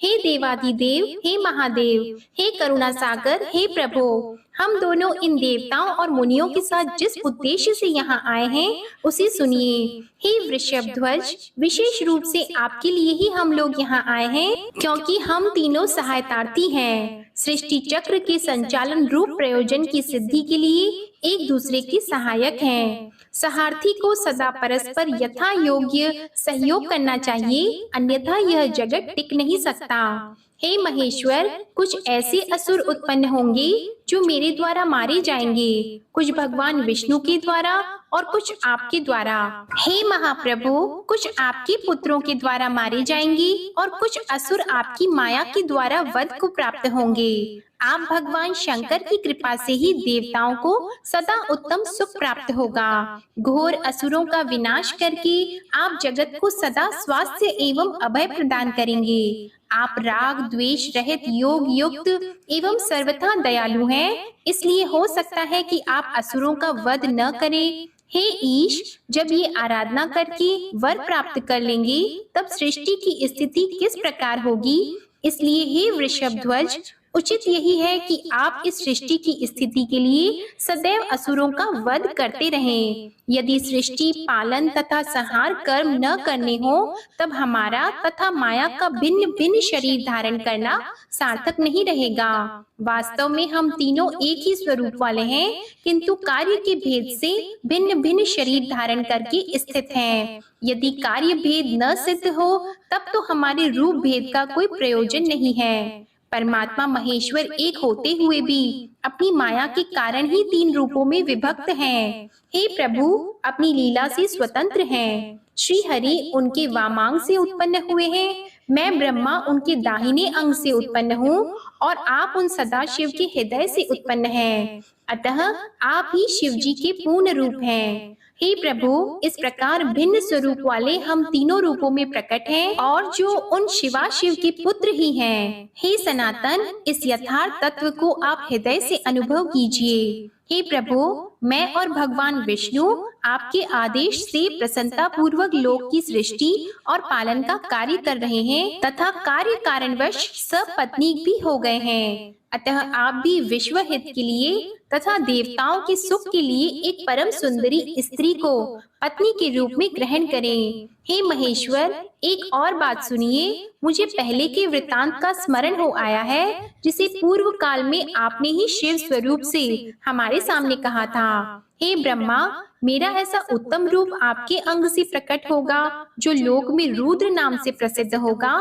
हे देवाधिदेव, हे महादेव, हे करुणा सागर, हे प्रभु, हम दोनों इन देवताओं और मुनियों के साथ जिस उद्देश्य से यहाँ आए हैं उसे सुनिए। हे वृषभ ध्वज, विशेष रूप से आपके लिए ही हम लोग यहाँ आए हैं, क्योंकि हम तीनों सहायतार्थी हैं। सृष्टि चक्र के संचालन रूप प्रयोजन की सिद्धि के लिए एक दूसरे के सहायक हैं। सहार्थी को सदा परस्पर यथा योग्य सहयोग करना चाहिए, अन्यथा यह जगत टिक नहीं सकता। हे महेश्वर, कुछ ऐसे असुर उत्पन्न होंगे जो मेरे द्वारा मारे जाएंगे, कुछ भगवान विष्णु के द्वारा और कुछ आपके द्वारा। हे महाप्रभु, कुछ आपके पुत्रों के द्वारा मारे जाएंगे और कुछ असुर आपकी माया के द्वारा वध को प्राप्त होंगे। आप भगवान शंकर की कृपा से ही देवताओं को सदा उत्तम सुख प्राप्त होगा। घोर असुरों का विनाश करके आप जगत को सदा स्वास्थ्य एवं अभय प्रदान करेंगे। आप राग द्वेष रहित योग युक्त एवं सर्वथा दयालु हैं, इसलिए हो सकता है कि आप असुरों का वध न करें। हे ईश, जब ये आराधना करके वर प्राप्त कर लेंगे तब सृष्टि की स्थिति किस प्रकार होगी। इसलिए हे वृषभ ध्वज, उचित यही है कि आप इस सृष्टि की स्थिति के लिए सदैव असुरों का वध करते रहें। यदि सृष्टि पालन तथा संहार कर्म न करने हो तब हमारा तथा माया का भिन्न भिन्न शरीर धारण करना सार्थक नहीं रहेगा। वास्तव में हम तीनों एक ही स्वरूप वाले हैं, किंतु कार्य के भेद से भिन्न भिन्न शरीर धारण करके स्थित हैं। यदि कार्य भेद न सिद्ध हो तब तो हमारे रूप भेद का कोई प्रयोजन नहीं है। परमात्मा महेश्वर एक होते हुए भी अपनी माया के कारण ही तीन रूपों में विभक्त हैं। हे प्रभु, अपनी लीला से स्वतंत्र हैं। श्री हरि उनके वामांग से उत्पन्न हुए हैं, मैं ब्रह्मा उनके दाहिने अंग से उत्पन्न हूँ और आप उन सदाशिव के हृदय से उत्पन्न हैं। अतः आप ही शिव जी के पूर्ण रूप हैं। हे प्रभु, इस प्रकार भिन्न स्वरूप वाले हम तीनों रूपों में प्रकट हैं और जो उन शिवा शिव के पुत्र ही हैं। हे सनातन, इस यथार्थ तत्व को आप हृदय से अनुभव कीजिए। हे प्रभु, मैं और भगवान विष्णु आपके आदेश से प्रसन्नता पूर्वक लोक की सृष्टि और पालन का कार्य कर रहे हैं तथा कार्य कारणवश सब पत्नी भी हो गए हैं। अतः आप भी विश्व हित के लिए तथा देवताओं के सुख के लिए एक परम सुंदरी स्त्री को पत्नी के रूप में ग्रहण करें। हे महेश्वर, एक और बात सुनिए। मुझे पहले के वृतांत का स्मरण हो आया है, जिसे पूर्व काल में आपने ही शिव स्वरूप से हमारे सामने कहा था। हे ब्रह्मा, मेरा ऐसा उत्तम रूप आपके अंग से प्रकट होगा जो लोक में रुद्र नाम से प्रसिद्ध होगा।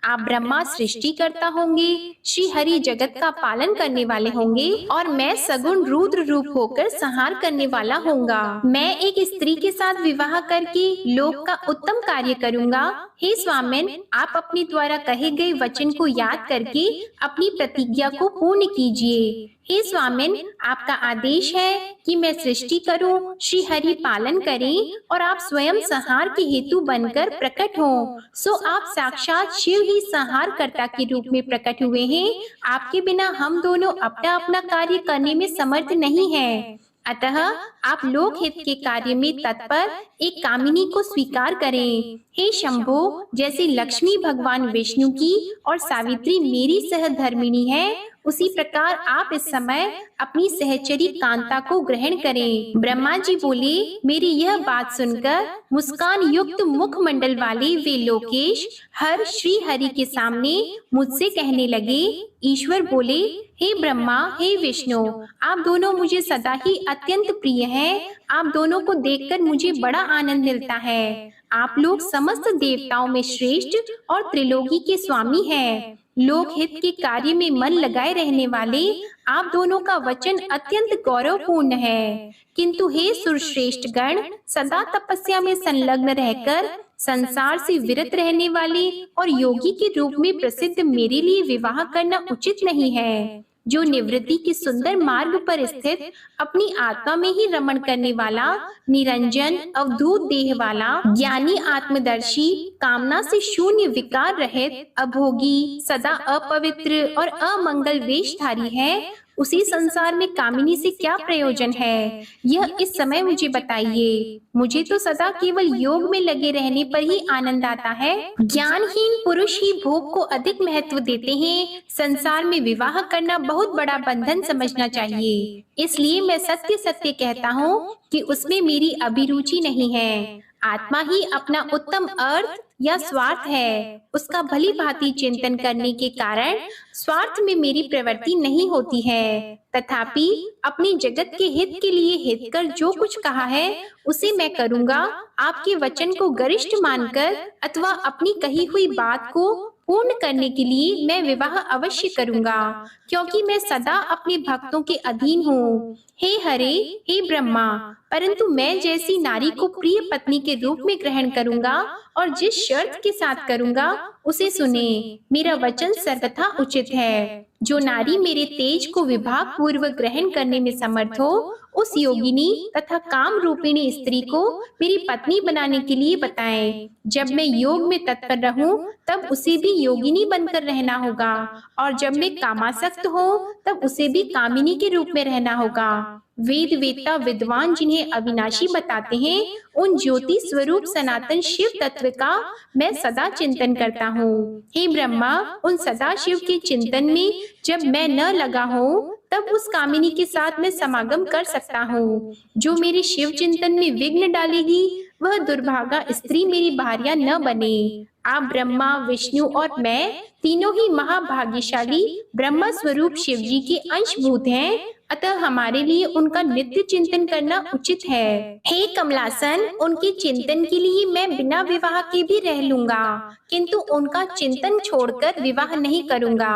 आप ब्रह्मा सृष्टि करता होंगे, श्री हरि जगत का पालन करने वाले होंगे और मैं सगुण रुद्र रूप होकर संहार करने वाला होऊंगा। मैं एक स्त्री के साथ विवाह करके लोक का उत्तम कार्य करूंगा। हे स्वामिन, आप अपने द्वारा कहे गए वचन को याद करके अपनी प्रतिज्ञा को पूर्ण कीजिए। हे स्वामिन, आपका आदेश है कि मैं सृष्टि करूं, श्री हरि पालन करें और आप स्वयं संहार के हेतु बनकर प्रकट हों। सो आप साक्षात शिव ही संहार कर्ता के रूप में प्रकट हुए हैं। आपके बिना हम दोनों अपना अपना कार्य करने में समर्थ नहीं हैं। अतः आप लोक हित के कार्य में तत्पर एक कामिनी को स्वीकार करें। हे शंभो, जैसे लक्ष्मी भगवान विष्णु की और सावित्री मेरी सहधर्मिणी है, उसी प्रकार आप इस समय अपनी सहचरी कांता को ग्रहण करें। ब्रह्मा जी बोले, मेरी यह बात सुनकर मुस्कान युक्त मुख मंडल वाले वे लोकेश हर श्री हरि के सामने मुझसे कहने लगे। ईश्वर बोले, हे ब्रह्मा, हे विष्णु, आप दोनों मुझे सदा ही अत्यंत प्रिय हैं। आप दोनों को देखकर मुझे बड़ा आनंद मिलता है। आप लोग समस्त देवताओं में श्रेष्ठ और त्रिलोकी के स्वामी हैं। लोक हित के कार्य में मन लगाए रहने वाले आप दोनों का वचन अत्यंत गौरवपूर्ण है। किंतु हे सुरश्रेष्ठ गण, सदा तपस्या में संलग्न रहकर संसार से विरत रहने वाले और योगी के रूप में प्रसिद्ध मेरे लिए विवाह करना उचित नहीं है। जो निवृत्ति के सुंदर मार्ग पर स्थित अपनी आत्मा में ही रमण करने वाला, निरंजन अवधूत देह वाला, ज्ञानी आत्मदर्शी, कामना से शून्य, विकार रहित, अभोगी, सदा अपवित्र और अमंगल वेशधारी है, उसी संसार में कामिनी से क्या प्रयोजन है, यह इस समय मुझे बताइए। मुझे तो सदा केवल योग में लगे रहने पर ही आनंद आता है। ज्ञानहीन पुरुष ही भोग को अधिक महत्व देते हैं। संसार में विवाह करना बहुत बड़ा बंधन समझना चाहिए। इसलिए मैं सत्य सत्य कहता हूँ कि उसमें मेरी अभिरुचि नहीं है। आत्मा ही अपना उत्तम अर्थ या स्वार्थ है। उसका भली भांति चिंतन करने के कारण स्वार्थ में मेरी प्रवृत्ति नहीं होती है। तथापि अपने जगत के हित के लिए हितकर जो कुछ कहा है उसे मैं करूँगा। आपके वचन को गरिष्ठ मानकर अथवा अपनी कही हुई बात को पूर्ण करने के लिए मैं विवाह अवश्य करूँगा, क्योंकि मैं सदा अपने भक्तों के अधीन हूँ। हे हरे, हे ब्रह्मा, परंतु मैं जैसी नारी को प्रिय पत्नी के रूप में ग्रहण करूँगा और जिस शर्त के साथ करूँगा उसे सुने। मेरा वचन सर्वथा उचित है। जो नारी मेरे तेज को विभाग पूर्वक ग्रहण करने में समर्थ हो, उस योगिनी तथा काम रूपिणी स्त्री को मेरी पत्नी बनाने के लिए बताएं। जब मैं योग में तत्पर रहूं, तब उसे भी योगिनी बनकर रहना होगा, और जब मैं कामासक्त हूँ तब उसे भी कामिनी के रूप में रहना होगा। वेद वेत्ता विद्वान जिन्हें अविनाशी बताते हैं, उन ज्योति स्वरूप सनातन शिव तत्व का मैं सदा चिंतन करता हूँ। हे ब्रह्मा, उन सदा शिव के चिंतन में जब मैं न लगा हूँ, तब उस कामिनी के साथ मैं समागम कर सकता हूँ। जो मेरे शिव चिंतन में विघ्न डालेगी, वह दुर्भागा स्त्री मेरी भार्या न बने। आप ब्रह्मा, विष्णु और मैं तीनों ही महाभाग्यशाली ब्रह्म स्वरूप शिव जी के अंशभूत हैं, अतः हमारे लिए उनका नित्य चिंतन करना उचित है। हे कमलासन, उनके चिंतन के लिए मैं बिना विवाह के भी रह लूंगा, किंतु उनका चिंतन छोड़कर विवाह नहीं करूंगा।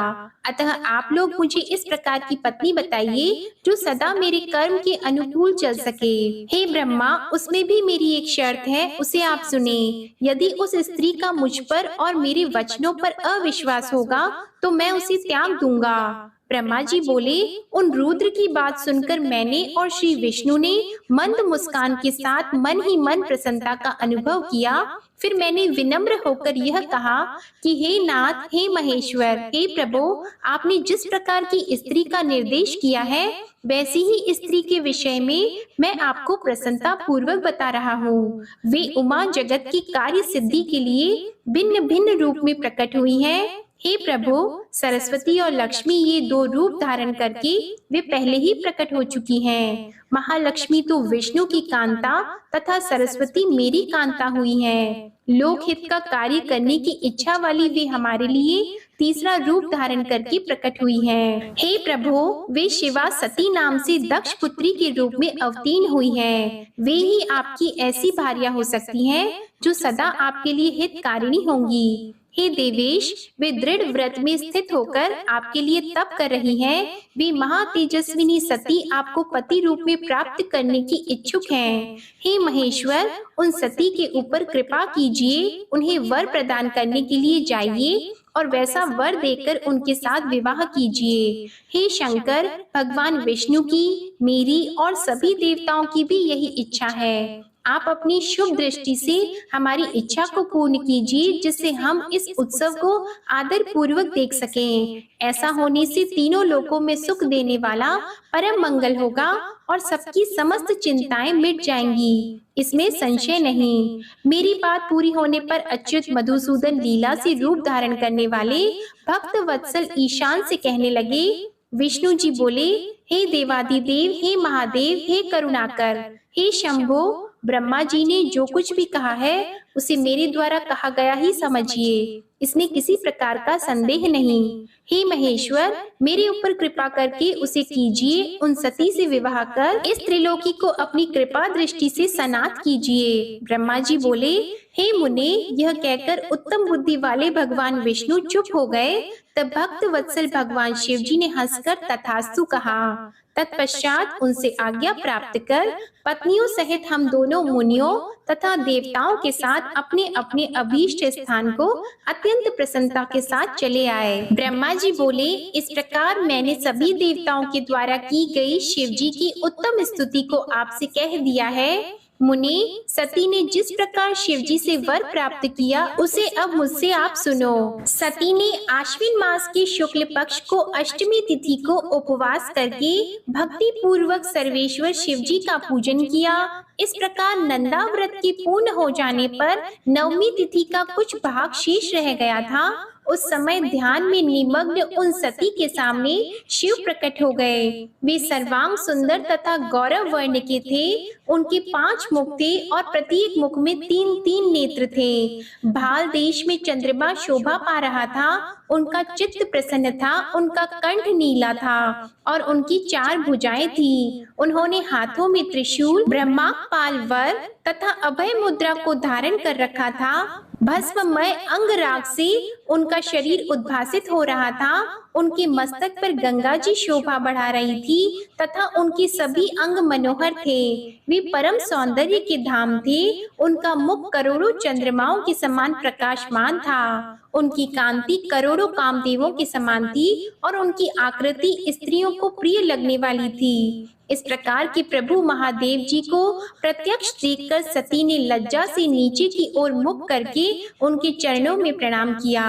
अतः आप लोग मुझे इस प्रकार की पत्नी बताइए जो सदा मेरे कर्म के अनुकूल चल सके। हे ब्रह्मा, उसमें भी मेरी एक शर्त है, उसे आप सुने। यदि उस स्त्री का मुझ पर और मेरे वचनों पर अविश्वास होगा तो मैं उसे त्याग दूंगा। ब्रह्मा जी बोले, उन रुद्र की बात सुनकर मैंने और श्री विष्णु ने मंद मुस्कान के साथ मन ही मन प्रसन्नता का अनुभव किया। फिर मैंने विनम्र होकर यह कहा कि हे नाथ, हे महेश्वर, हे प्रभु, आपने जिस प्रकार की स्त्री का निर्देश किया है, वैसी ही स्त्री के विषय में मैं आपको प्रसन्नता पूर्वक बता रहा हूँ। वे उमा जगत की कार्य सिद्धि के लिए भिन्न भिन्न रूप में प्रकट हुई हैं। हे प्रभु, सरस्वती और लक्ष्मी ये दो रूप धारण करके वे पहले ही प्रकट हो चुकी हैं। महालक्ष्मी तो विष्णु की कांता तथा सरस्वती मेरी कांता हुई हैं। लोकहित का कार्य करने की इच्छा वाली वे हमारे लिए तीसरा रूप धारण करके प्रकट हुई हैं। हे प्रभु, वे शिवा सती नाम से दक्ष पुत्री के रूप में अवतीर्ण हुई हैं। वे ही आपकी ऐसी भार्या हो सकती हैं जो सदा आपके लिए हितकारिणी होंगी। हे देवेश, वे दृढ़ व्रत में स्थित होकर आपके लिए तप कर रही हैं। वे महातेजस्विनी सती आपको पति रूप में प्राप्त करने की इच्छुक हैं। हे महेश्वर, उन सती के ऊपर कृपा कीजिए, उन्हें वर प्रदान करने के लिए जाइए और वैसा वर देकर उनके साथ विवाह कीजिए। हे शंकर, भगवान विष्णु की, मेरी और सभी देवताओं की भी यही इच्छा है। आप अपनी शुभ दृष्टि से हमारी इच्छा को पूर्ण कीजिए, जिससे हम इस उत्सव को आदर पूर्वक देख सकें। ऐसा होने से तीनों लोकों में सुख देने वाला परम मंगल होगा और सबकी समस्त चिंताएं मिट जाएंगी, इसमें संशय नहीं। मेरी बात पूरी होने पर अच्युत मधुसूदन लीला से रूप धारण करने वाले भक्त वत्सल ईशान से कहने लगे। विष्णु जी बोले, हे देवादिदेव, हे महादेव, हे करुणाकर, हे शंभो, ब्रह्मा जी ने जो कुछ भी कहा है उसे मेरे द्वारा कहा गया ही समझिए, इसमें किसी प्रकार का संदेह नहीं। हे महेश्वर, मेरे ऊपर कृपा करके उसे कीजिए, उन सती से विवाह कर इस त्रिलोकी को अपनी कृपा दृष्टि से सनाथ कीजिए। ब्रह्मा जी बोले, हे मुने, यह कहकर उत्तम बुद्धि वाले भगवान विष्णु चुप हो गए। तब भक्त वत्सल भगवान शिव जी ने हंसकर तथास्तु कहा। तत्पश्चात उनसे आज्ञा प्राप्त कर पत्नियों सहित हम दोनों मुनियों तथा देवताओं के साथ बाद अपने अपने अभीष्ट स्थान को अत्यंत प्रसन्नता के साथ चले आए। ब्रह्मा जी बोले, इस प्रकार मैंने सभी देवताओं के द्वारा की गई शिव जी की उत्तम स्तुति को आपसे कह दिया है। मुनि, सती ने जिस प्रकार शिव जी से वर प्राप्त किया उसे अब मुझसे आप सुनो। सती ने आश्विन मास के शुक्ल पक्ष को अष्टमी तिथि को उपवास करके भक्ति पूर्वक सर्वेश्वर शिव जी का पूजन किया। इस प्रकार नंदा व्रत के पूर्ण हो जाने पर नवमी तिथि का कुछ भाग शेष रह गया था। उस समय ध्यान में निमग्न उन सती के सामने शिव प्रकट हो गए। वे सर्वांग सुंदर तथा गौरव वर्ण के थे। उनके 5 मुख थे और प्रत्येक मुख में 3-3 नेत्र थे। भाल देश में चंद्रमा शोभा पा रहा था। उनका चित्त प्रसन्न था। उनका कंठ नीला था और उनकी 4 भुजाएं थी। उन्होंने हाथों में त्रिशूल, ब्रह्मापाल वर तथा अभय मुद्रा को धारण कर रखा था। भस्ममय अंगराग से उनका शरीर उद्भासित हो रहा था। उनके मस्तक पर गंगा जी शोभा बढ़ा रही थी तथा उनके सभी अंग मनोहर थे। वे परम सौंदर्य के धाम थे। उनका मुख करोड़ों चंद्रमाओं के समान प्रकाशमान था। उनकी कांति करोड़ों कामदेवों के समान थी और उनकी आकृति स्त्रियों को प्रिय लगने वाली थी। इस प्रकार के प्रभु महादेव जी को प्रत्यक्ष देखकर सती ने लज्जा से नीचे की ओर मुख करके उनके चरणों में प्रणाम किया।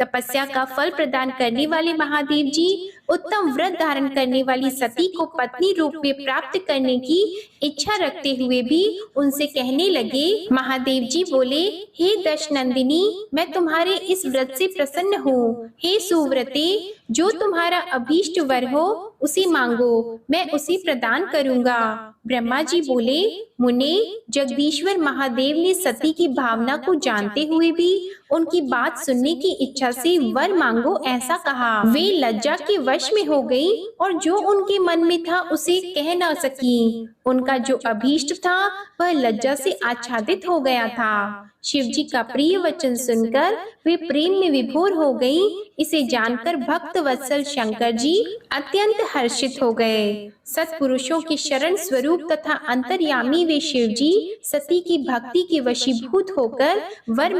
तपस्या का फल प्रदान करने वाले महादेव जी उत्तम व्रत धारण करने वाली सती को पत्नी रूप में प्राप्त करने की इच्छा रखते हुए भी उनसे कहने लगे। महादेव जी बोले, हे दश नंदिनी, मैं तुम्हारे इस व्रत से प्रसन्न हूँ। हे सुव्रते, जो तुम्हारा अभीष्ट वर हो उसे मांगो, मैं उसे प्रदान करूँगा। ब्रह्मा जी बोले, मुने, जगदीश्वर महादेव ने सती की भावना को जानते हुए भी उनकी बात सुनने की इच्छा से वर मांगो ऐसा कहा। वे लज्जा के वश में हो गई और जो उनके मन में था उसे कह न सकी। उनका जो अभीष्ट था वह लज्जा से आच्छादित हो गया था। शिव जी का प्रिय वचन सुनकर वे प्रेम में विभोर हो गई। इसे जानकर भक्त वत्सल शंकर जी अत्यंत हर्षित हो गए। सत्पुरुषों के शरण स्वरूप तथा अंतर्यामी वे शिव जी सती की भक्ति के वशीभूत होकर वर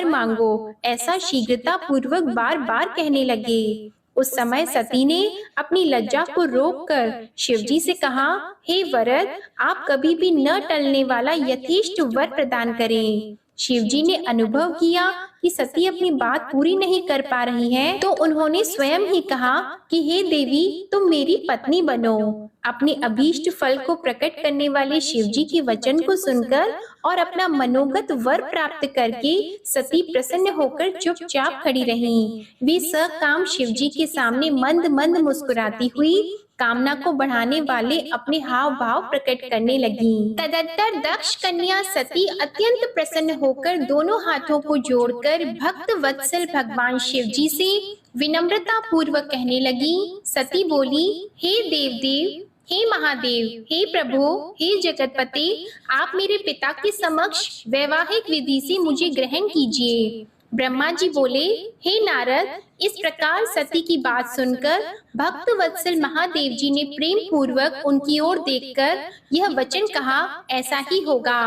मांगो ऐसा शीघ्रता पूर्वक बार बार कहने लगे। उस समय सती ने अपनी लज्जा को रोककर शिव जी से कहा, हे वरद, आप कभी भी न टलने वाला यथेष्ट वर प्रदान करें। शिव जी ने अनुभव किया कि सती अपनी बात पूरी नहीं कर पा रही है, तो उन्होंने स्वयं ही कहा कि हे देवी, तुम मेरी पत्नी बनो। अपने अभीष्ट फल को प्रकट करने वाले शिव जी के वचन को सुनकर और अपना मनोगत वर प्राप्त करके सती प्रसन्न होकर चुपचाप खड़ी रहीं। वे सकाम शिव जी के सामने मंद मंद मुस्कुराती हुई कामना को बढ़ाने वाले अपने हाव भाव प्रकट करने लगी। तदंतर दक्ष कन्या सती अत्यंत प्रसन्न होकर दोनों हाथों को जोड़कर भक्त वत्सल भगवान शिव जी से विनम्रता पूर्वक कहने लगी। सती बोली, हे देवदेव, हे महादेव, हे प्रभु, हे जगतपति, आप मेरे पिता के समक्ष वैवाहिक विधि से मुझे ग्रहण कीजिए। ब्रह्मा जी बोले, हे नारद, इस प्रकार सती की बात सुनकर भक्त वत्सल महादेव जी ने प्रेम पूर्वक उनकी ओर देखकर यह वचन कहा, ऐसा ही होगा।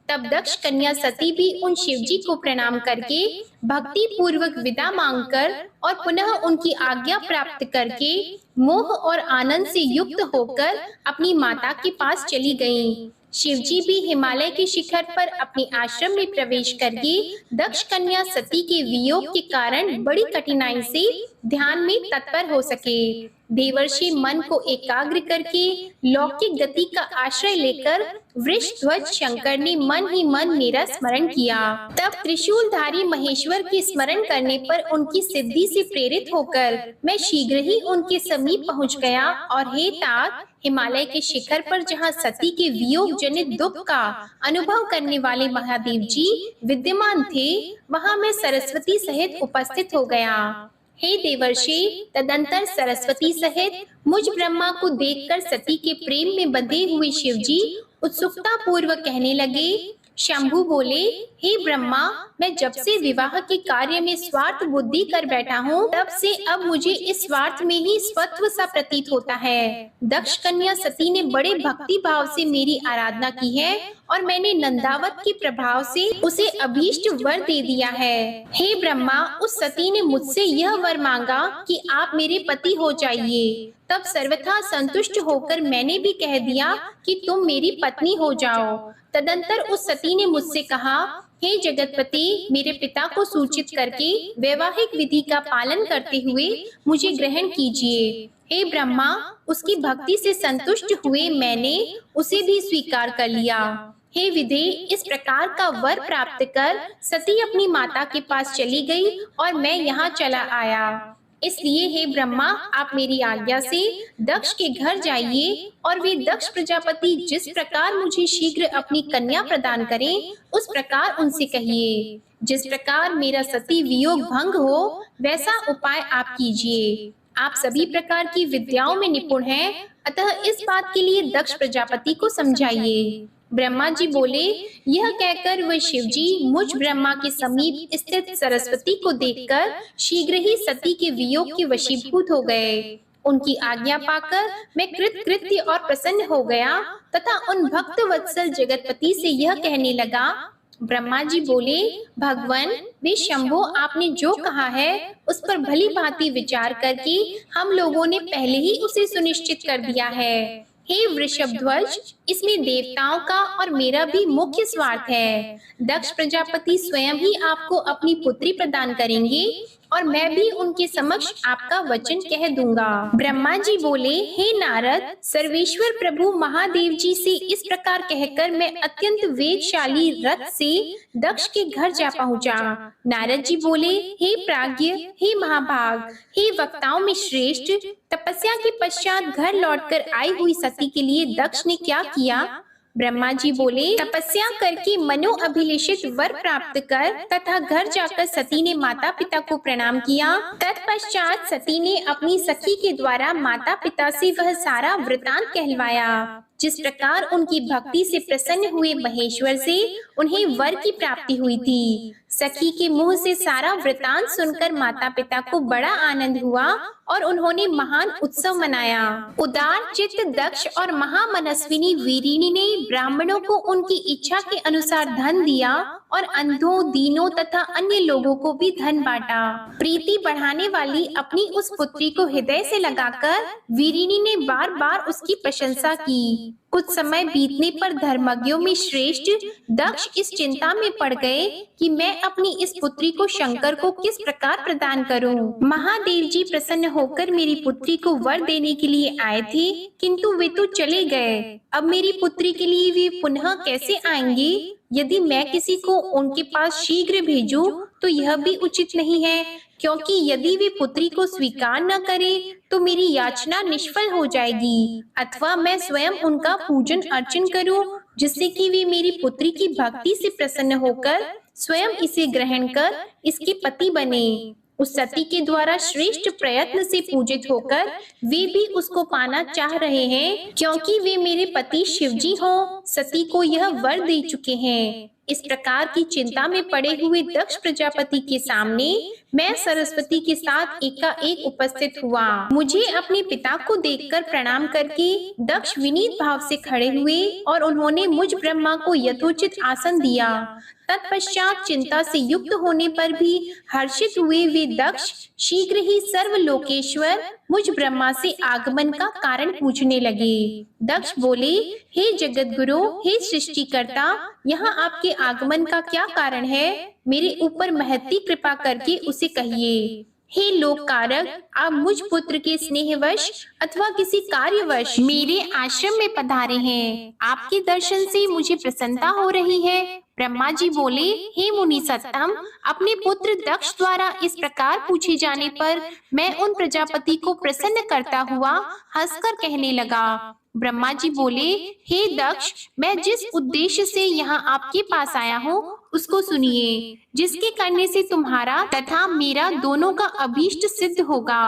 तब दक्ष कन्या सती भी उन शिव जी को प्रणाम करके भक्ति पूर्वक विदा मांगकर और पुनः उनकी आज्ञा प्राप्त करके मोह और आनंद से युक्त होकर अपनी माता के पास चली गईं। शिव जी भी हिमालय के शिखर पर अपने आश्रम में प्रवेश करके दक्ष कन्या सती के वियोग के कारण बड़ी कठिनाई से ध्यान में तत्पर हो सके। देवर्षि मन को एकाग्र करके लौकिक गति का आश्रय लेकर वृषध्वज शंकर ने मन ही मन मेरा स्मरण किया। तब त्रिशूलधारी महेश्वर के स्मरण करने पर उनकी सिद्धि से प्रेरित होकर मैं शीघ्र ही उनके समीप पहुंच गया और हे तात, हिमालय के शिखर पर जहां सती के वियोग जनित दुख का अनुभव करने वाले महादेव जी विद्यमान थे, वहां मैं सरस्वती सहित उपस्थित हो गया। हे देवर्षि, तदंतर सरस्वती सहित मुझ ब्रह्मा को देखकर सती के प्रेम में बंधे हुए शिव जी उत्सुकता पूर्वक कहने लगे। शंभु बोले, हे ब्रह्मा, मैं जब से विवाह के कार्य में स्वार्थ बुद्धि कर बैठा हूँ, तब से अब मुझे इस स्वार्थ में ही स्वत्व सा प्रतीत होता है। दक्ष कन्या सती ने बड़े भक्ति भाव से मेरी आराधना की है और मैंने नंदावत के प्रभाव से उसे अभीष्ट वर दे दिया है। हे ब्रह्मा, उस सती ने मुझसे यह वर मांगा कि आप मेरे पति हो जाइए। तब सर्वथा संतुष्ट होकर मैंने भी कह दिया कि तुम मेरी पत्नी हो जाओ। तदंतर उस सती ने मुझसे कहा, हे जगतपति, मेरे पिता को सूचित करके वैवाहिक विधि का पालन करते हुए मुझे ग्रहण कीजिए। हे ब्रह्मा, उसकी भक्ति से संतुष्ट हुए मैंने उसे भी स्वीकार कर लिया। हे विधे, इस प्रकार का वर प्राप्त कर सती अपनी माता के पास चली गई और मैं यहाँ चला आया। इसलिए हे ब्रह्मा, आप मेरी आज्ञा से दक्ष के घर जाइए और वे दक्ष प्रजापति जिस प्रकार मुझे शीघ्र अपनी कन्या प्रदान करें, उस प्रकार उनसे कहिए। जिस प्रकार मेरा सती वियोग भंग हो, वैसा उपाय आप कीजिए। आप सभी प्रकार की विद्याओं में निपुण हैं, अतः इस बात के लिए दक्ष प्रजापति को समझाइए। ब्रह्मा जी बोले, यह कहकर वह शिव जी मुझ ब्रह्मा के समीप स्थित सरस्वती को देखकर शीघ्र ही सती के वियोग के वशीभूत हो गए। उनकी आज्ञा पाकर मैं कृतकृत्य और प्रसन्न हो गया तथा उन भक्त वत्सल जगतपति से यह कहने लगा। ब्रह्मा जी बोले, भगवान वे शंभो, आपने जो कहा है उस पर भली भांति विचार करके हम लोगों ने पहले ही उसे सुनिश्चित कर दिया है। हे वृषभध्वज, इसमें देवताओं का और मेरा भी मुख्य स्वार्थ है। दक्ष प्रजापति स्वयं ही आपको अपनी पुत्री प्रदान करेंगे और मैं भी उनके समक्ष आपका वचन कह दूंगा। ब्रह्मा जी बोले, हे नारद, सर्वेश्वर प्रभु महादेव जी से इस प्रकार कहकर मैं अत्यंत वेगशाली रथ से दक्ष के घर जा पहुंचा। नारद जी बोले, हे प्राज्ञ, हे महाभाग, हे वक्ताओं में श्रेष्ठ, तपस्या के पश्चात घर लौटकर आई हुई सती के लिए दक्ष ने क्या किया? ब्रह्मा जी बोले, तपस्या करके मनो अभिलेषित वर प्राप्त कर तथा घर जाकर सती ने माता पिता को प्रणाम किया। तत्पश्चात सती ने अपनी सखी के द्वारा माता पिता से वह सारा वृतांत कहलवाया। जिस प्रकार उनकी भक्ति से प्रसन्न हुए महेश्वर से उन्हें वर की प्राप्ति हुई थी। सखी के मुंह से सारा वृतांत सुनकर माता पिता को बड़ा आनंद हुआ और उन्होंने महान उत्सव मनाया। उदार चित्त दक्ष और महामनस्विनी वीरिणी ने ब्राह्मणों को उनकी इच्छा के अनुसार धन दिया और अंधों, दीनों तथा अन्य लोगों को भी धन बांटा। प्रीति बढ़ाने वाली अपनी उस पुत्री को हृदय से लगाकर वीरिणी ने बार बार उसकी प्रशंसा की। कुछ समय बीतने पर धर्मज्ञों में श्रेष्ठ दक्ष इस चिंता में पड़ गए कि मैं अपनी इस पुत्री को शंकर को किस प्रकार प्रदान करूं। महादेव जी प्रसन्न होकर मेरी पुत्री को वर देने के लिए आए थे, किंतु वे तो चले गए। अब मेरी पुत्री के लिए वे पुनः कैसे आएंगे? यदि मैं किसी को उनके पास शीघ्र भेजूं तो यह भी उचित नहीं है, क्योंकि यदि वे पुत्री को स्वीकार न करें तो मेरी याचना निष्फल हो जाएगी। अथवा मैं स्वयं उनका पूजन अर्चन करूं, जिससे कि वे मेरी पुत्री की भक्ति से प्रसन्न होकर स्वयं इसे ग्रहण कर इसके पति बने। उस सती के द्वारा श्रेष्ठ प्रयत्न से पूजित होकर वे भी उसको पाना चाह रहे हैं, क्योंकि वे मेरे पति शिवजी हो सती को यह वर दे चुके हैं। इस प्रकार की चिंता में पड़े हुए दक्ष प्रजापति के सामने मैं सरस्वती के साथ एकाएक उपस्थित हुआ। मुझे अपने पिता को देखकर प्रणाम करके दक्ष विनीत भाव से खड़े हुए और उन्होंने मुझ ब्रह्मा को यथोचित आसन दिया। तत्पश्चात चिंता से युक्त होने पर भी हर्षित हुए वे दक्ष शीघ्र ही सर्वलोकेश्वर मुझ ब्रह्मा से आगमन का कारण पूछने लगे। दक्ष बोले, हे जगत गुरु, हे सृष्टिकर्ता, यहाँ आपके आगमन का क्या कारण है? मेरे ऊपर महती कृपा करके उसे कहिए। हे लोककारक, आप मुझ पुत्र के स्नेहवश अथवा किसी कार्यवश मेरे आश्रम में पधारे हैं। आपके दर्शन से मुझे प्रसन्नता हो रही है। ब्रह्मा जी बोले, हे मुनि सत्तम, अपने पुत्र दक्ष द्वारा इस प्रकार पूछे जाने पर मैं उन प्रजापति को प्रसन्न करता हुआ हंसकर कहने लगा। ब्रह्मा जी बोले, हे दक्ष, मैं जिस उद्देश्य से यहाँ आपके पास आया हूँ उसको सुनिए, जिसके करने से तुम्हारा तथा मेरा दोनों का अभीष्ट सिद्ध होगा।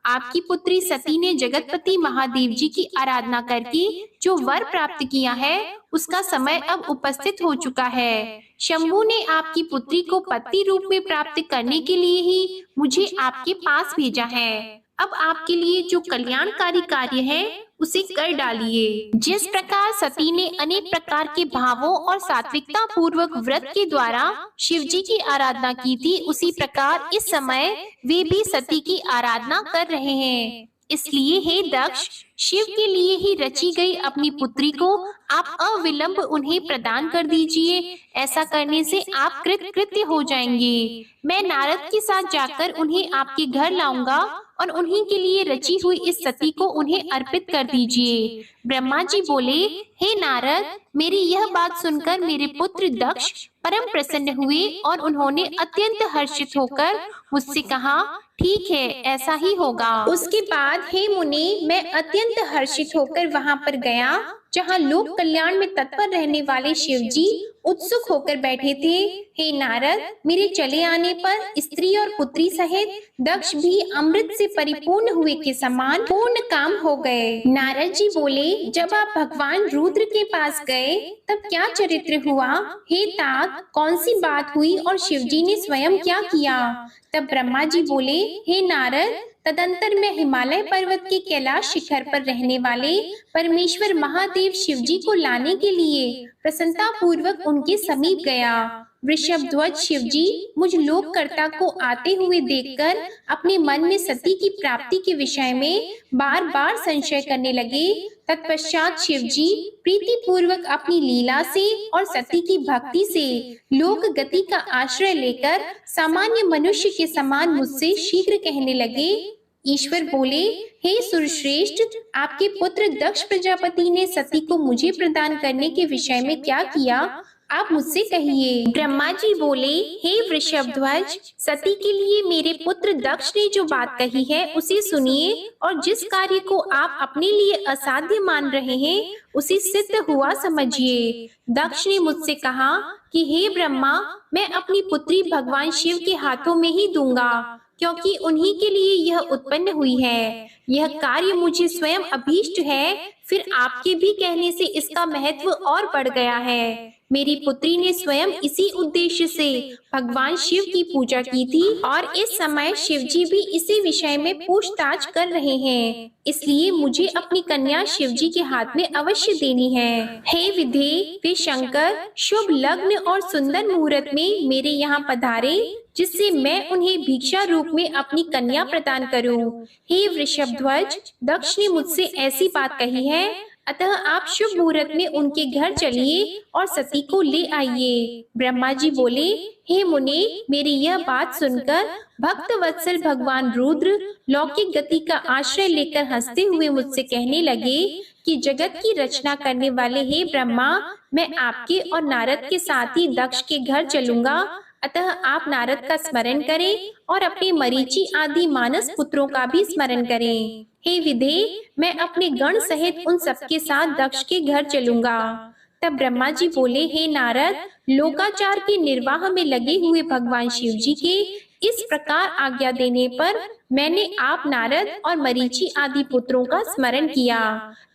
आपकी पुत्री सती ने जगतपति महादेव जी की आराधना करके जो वर प्राप्त किया है, उसका समय अब उपस्थित हो चुका है। शंभु ने आपकी पुत्री को पति रूप में प्राप्त करने के लिए ही मुझे आपके पास भेजा है। अब आपके लिए जो कल्याणकारी कार्य है उसे कर डालिए। जिस प्रकार सती ने अनेक प्रकार के भावों और सात्विकता पूर्वक व्रत के द्वारा शिव जी की आराधना की थी, उसी प्रकार इस समय वे भी सती की आराधना कर रहे हैं। इसलिए हे दक्ष, शिव के लिए ही रची गई अपनी पुत्री को आप अविलंब उन्हें प्रदान कर दीजिए। ऐसा करने से आप कृतकृत्य हो जाएंगे। मैं नारद के साथ जाकर उन्हें आपके घर लाऊंगा और उन्हीं के लिए रची हुई इस सती को उन्हें अर्पित कर दीजिए। ब्रह्मा जी बोले, हे नारद, मेरी यह बात सुनकर मेरे पुत्र दक्ष परम प्रसन्न हुए और उन्होंने अत्यंत हर्षित होकर मुझसे कहा, ठीक है, ऐसा ही होगा। उसके बाद हे मुनि, मैं अत्यंत हर्षित होकर वहां पर गया जहाँ लोक कल्याण में तत्पर रहने वाले शिव जी उत्सुक होकर बैठे थे। हे नारद, मेरे चले आने पर स्त्री और पुत्री सहित दक्ष भी अमृत से परिपूर्ण हुए के समान पूर्ण काम हो गए। नारद जी बोले, जब आप भगवान रुद्र के पास गए तब क्या चरित्र हुआ? हे तात, कौन सी बात हुई और शिव जी ने स्वयं क्या किया? तब ब्रह्मा जी बोले, हे नारद, तदंतर मैं हिमालय पर्वत के कैलाश शिखर पर रहने वाले परमेश्वर महादेव शिव जी को लाने के लिए प्रसन्नता पूर्वक उनके समीप गया। वृषभ ध्वज शिव जी मुझ लोककर्ता को आते हुए देखकर अपने मन में सती की प्राप्ति के विषय में बार बार संशय करने लगे। तत्पश्चात शिव जी प्रीति पूर्वक अपनी लीला से और सती की भक्ति से लोक गति का आश्रय लेकर सामान्य मनुष्य के समान मुझसे शीघ्र कहने लगे। ईश्वर बोले, हे सुरश्रेष्ठ, आपके पुत्र दक्ष प्रजापति ने सती को मुझे प्रदान करने के विषय में क्या किया, आप मुझसे कहिए। ब्रह्मा जी बोले, हे वृषभ ध्वज, सती के लिए मेरे पुत्र दक्ष ने जो बात कही है उसे सुनिए और जिस कार्य को आप अपने लिए असाध्य मान रहे हैं उसे सिद्ध हुआ समझिए। दक्ष ने मुझसे कहा कि हे ब्रह्मा, मैं अपनी पुत्री भगवान शिव के हाथों में ही दूंगा, क्योंकि उन्हीं के लिए यह उत्पन्न हुई है। यह कार्य मुझे स्वयं अभीष्ट है, फिर आपके भी कहने से इसका महत्व और बढ़ गया है। मेरी पुत्री ने स्वयं इसी उद्देश्य से भगवान शिव की पूजा की थी और इस समय शिव जी भी इसी विषय में पूछताछ कर रहे हैं, इसलिए मुझे अपनी कन्या शिव जी के हाथ में अवश्य देनी है। हे विधे, वे शंकर शुभ लग्न और सुंदर मुहूर्त में मेरे यहाँ पधारे, जिससे मैं उन्हें भिक्षा रूप में अपनी कन्या प्रदान करूं। हे वृषभ ध्वज, दक्ष ने मुझसे ऐसी बात कही है, अतः आप शुभ मुहूर्त में उनके घर चलिए और सती को ले आइए। ब्रह्मा जी बोले, हे मुने, मेरी यह बात सुनकर भक्त वत्सल भगवान रुद्र लौकिक गति का आश्रय लेकर हंसते हुए मुझसे कहने लगे कि जगत की रचना करने वाले हे ब्रह्मा, मैं आपके और नारद के साथ ही दक्ष के घर चलूंगा, अतः आप नारद का स्मरण करें और अपने मरीचि आदि मानस पुत्रों का भी स्मरण करें। हे विधे, मैं अपने गण सहित उन सबके साथ दक्ष के घर चलूंगा। तब ब्रह्मा जी बोले, हे नारद, लोकाचार के निर्वाह में लगे हुए भगवान शिव जी के इस प्रकार आज्ञा देने पर मैंने आप नारद और मरीचि आदि पुत्रों का स्मरण किया।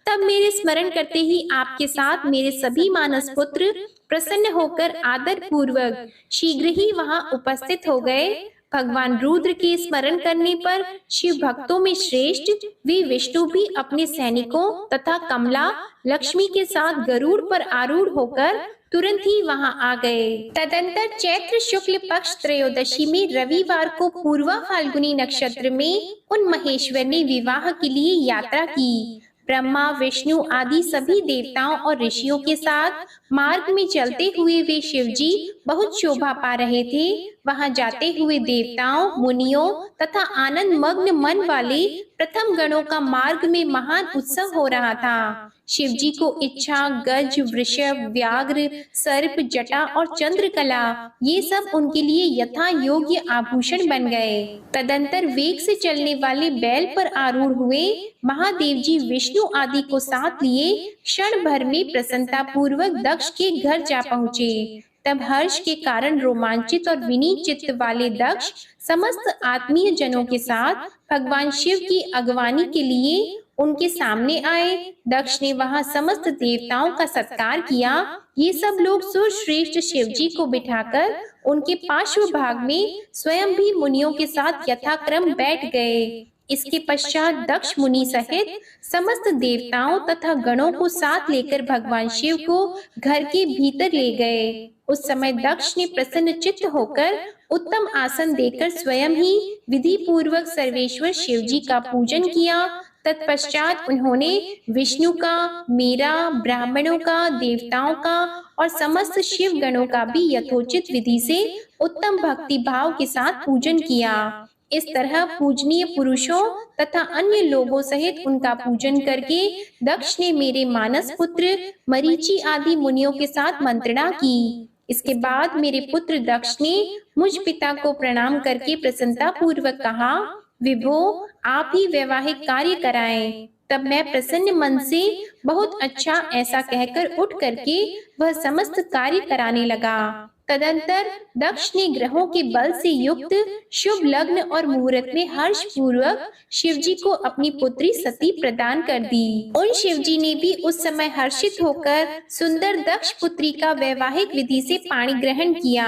तब मेरे स्मरण करते ही आपके साथ मेरे सभी मानस पुत्र प्रसन्न होकर आदर पूर्वक शीघ्र ही वहां उपस्थित हो गए। भगवान रुद्र के स्मरण करने पर शिव भक्तों में श्रेष्ठ वे विष्णु भी अपने सैनिकों तथा कमला लक्ष्मी के साथ गरुड़ पर आरूढ़ होकर तुरंत ही वहां आ गए। तदंतर चैत्र शुक्ल पक्ष त्रयोदशी में रविवार को पूर्वा फाल्गुनी नक्षत्र में उन महेश्वर ने विवाह के लिए यात्रा की। ब्रह्मा, विष्णु आदि सभी देवताओं और ऋषियों के साथ मार्ग में चलते हुए वे शिव जी बहुत शोभा पा रहे थे। वहां जाते हुए देवताओं, मुनियों तथा आनंद मग्न मन वाले प्रथम गणों का मार्ग में महान उत्सव हो रहा था। शिव जी को इच्छा, गज, वृषभ, व्याघ्र, सर्प, जटा और चंद्रकला ये सब उनके लिए यथा योग्य आभूषण बन गए। तदंतर वेग से चलने वाले बैल पर आरूढ़ हुए महादेव जी विष्णु आदि को साथ लिए क्षण भर में प्रसन्नता पूर्वक दक्ष के घर जा पहुँचे। तब हर्ष के कारण रोमांचित और विनीत चित्त वाले दक्ष समस्त आत्मीय जनों के साथ भगवान शिव की अगवानी के लिए उनके सामने आए। दक्ष ने वहां समस्त देवताओं का सत्कार किया। ये सब लोग सुरश्रेष्ठ शिव जी को बिठाकर उनके पार्श्व भाग में स्वयं भी मुनियों के साथ यथाक्रम बैठ गए। इसके पश्चात दक्ष मुनि सहित समस्त देवताओं तथा गणों को साथ लेकर भगवान शिव को घर के भीतर ले गए। उस समय दक्ष ने प्रसन्न चित्त होकर उत्तम आसन देकर स्वयं ही विधि पूर्वक सर्वेश्वर शिव जी का पूजन किया। तत्पश्चात उन्होंने विष्णु का, मेरा, ब्राह्मणों का, देवताओं का और समस्त शिव गणों का भी यथोचित विधि से उत्तम भक्ति भाव के साथ पूजन किया। इस तरह पूजनीय पुरुषों तथा अन्य लोगों सहित उनका पूजन करके दक्ष ने मेरे मानस पुत्र मरीचि आदि मुनियों के साथ मंत्रणा की। इसके बाद मेरे पुत्र दक्ष ने मुझ पिता को प्रणाम करके प्रसन्नता पूर्वक कहा, विभो, आप ही वैवाहिक कार्य कराएं। तब मैं प्रसन्न मन से बहुत अच्छा ऐसा कहकर उठ करके वह समस्त कार्य कराने लगा। तदंतर दक्ष ने ग्रहों के बल से युक्त शुभ लग्न और मुहूर्त में हर्ष पूर्वक शिवजी को अपनी पुत्री सती प्रदान कर दी। उन शिवजी ने भी उस समय हर्षित होकर सुंदर दक्ष पुत्री का वैवाहिक विधि से पाणी ग्रहण किया।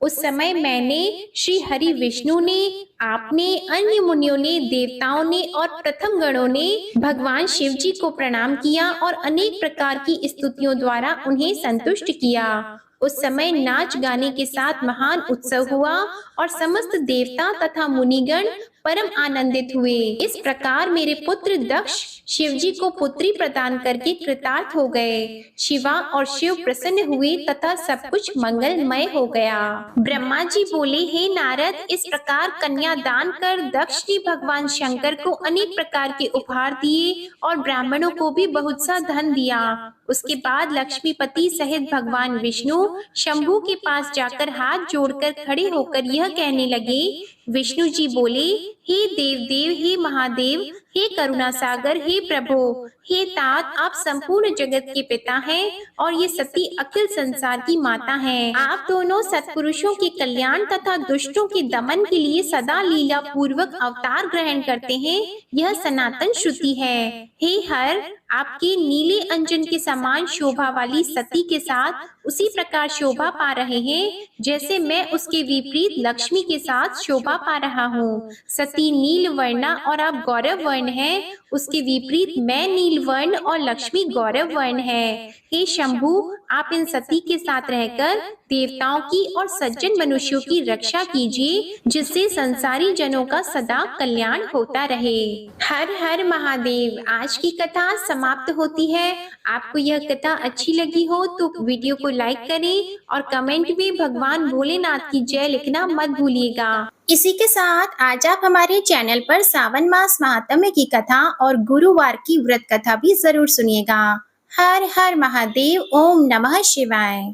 उस समय मैंने, श्री हरि विष्णु ने, आपने, अन्य मुनियों ने, देवताओं ने और प्रथम गणों ने भगवान शिव जी को प्रणाम किया और अनेक प्रकार की स्तुतियों द्वारा उन्हें संतुष्ट किया। उस समय नाच गाने के साथ महान उत्सव हुआ और समस्त देवता तथा मुनिगण परम आनंदित हुए। इस प्रकार मेरे पुत्र दक्ष शिव जी को पुत्री प्रदान करके कृतार्थ हो गए। शिवा और शिव प्रसन्न हुए तथा सब कुछ मंगलमय हो गया। ब्रह्मा जी बोले, हे नारद, इस प्रकार कन्या दान कर दक्ष ने भगवान शंकर को अनेक प्रकार के उपहार दिए और ब्राह्मणों को भी बहुत सा धन दिया। उसके बाद लक्ष्मीपति सहित भगवान विष्णु शंभु के पास जाकर हाथ जोड़कर खड़े होकर यह कहने लगे। विष्णु जी बोले, हे देव देव, हे महादेव, हे करुणा सागर, हे प्रभु, हे तात, आप संपूर्ण जगत के पिता हैं और ये सती अखिल संसार की माता हैं। आप दोनों सत्पुरुषों के कल्याण तथा दुष्टों के दमन के लिए सदा लीला पूर्वक अवतार ग्रहण करते हैं, यह सनातन श्रुति है। हे हर, आपके नीले अंजन के समान शोभा वाली सती के साथ उसी प्रकार शोभा पा रहे हैं जैसे मैं उसके विपरीत लक्ष्मी के साथ शोभा पा रहा हूँ। सती नील वर्णा और आप गौरव वर्ण हैं, उसके विपरीत मैं नील वर्ण और लक्ष्मी गौरव वर्ण है। हे शंभु, आप इन सती के साथ रहकर देवताओं की और सज्जन मनुष्यों की रक्षा कीजिए, जिससे संसारी जनों का सदा कल्याण होता रहे। हर हर महादेव। आज की कथा समाप्त होती है। आपको यह कथा अच्छी लगी हो तो वीडियो को लाइक करें और कमेंट में भगवान भोलेनाथ की जय लिखना मत भूलिएगा। इसी के साथ आज आप हमारे चैनल पर सावन मास महात्म्य की कथा और गुरुवार की व्रत कथा भी जरूर सुनिएगा। हर हर महादेव। ओम नमः शिवाय।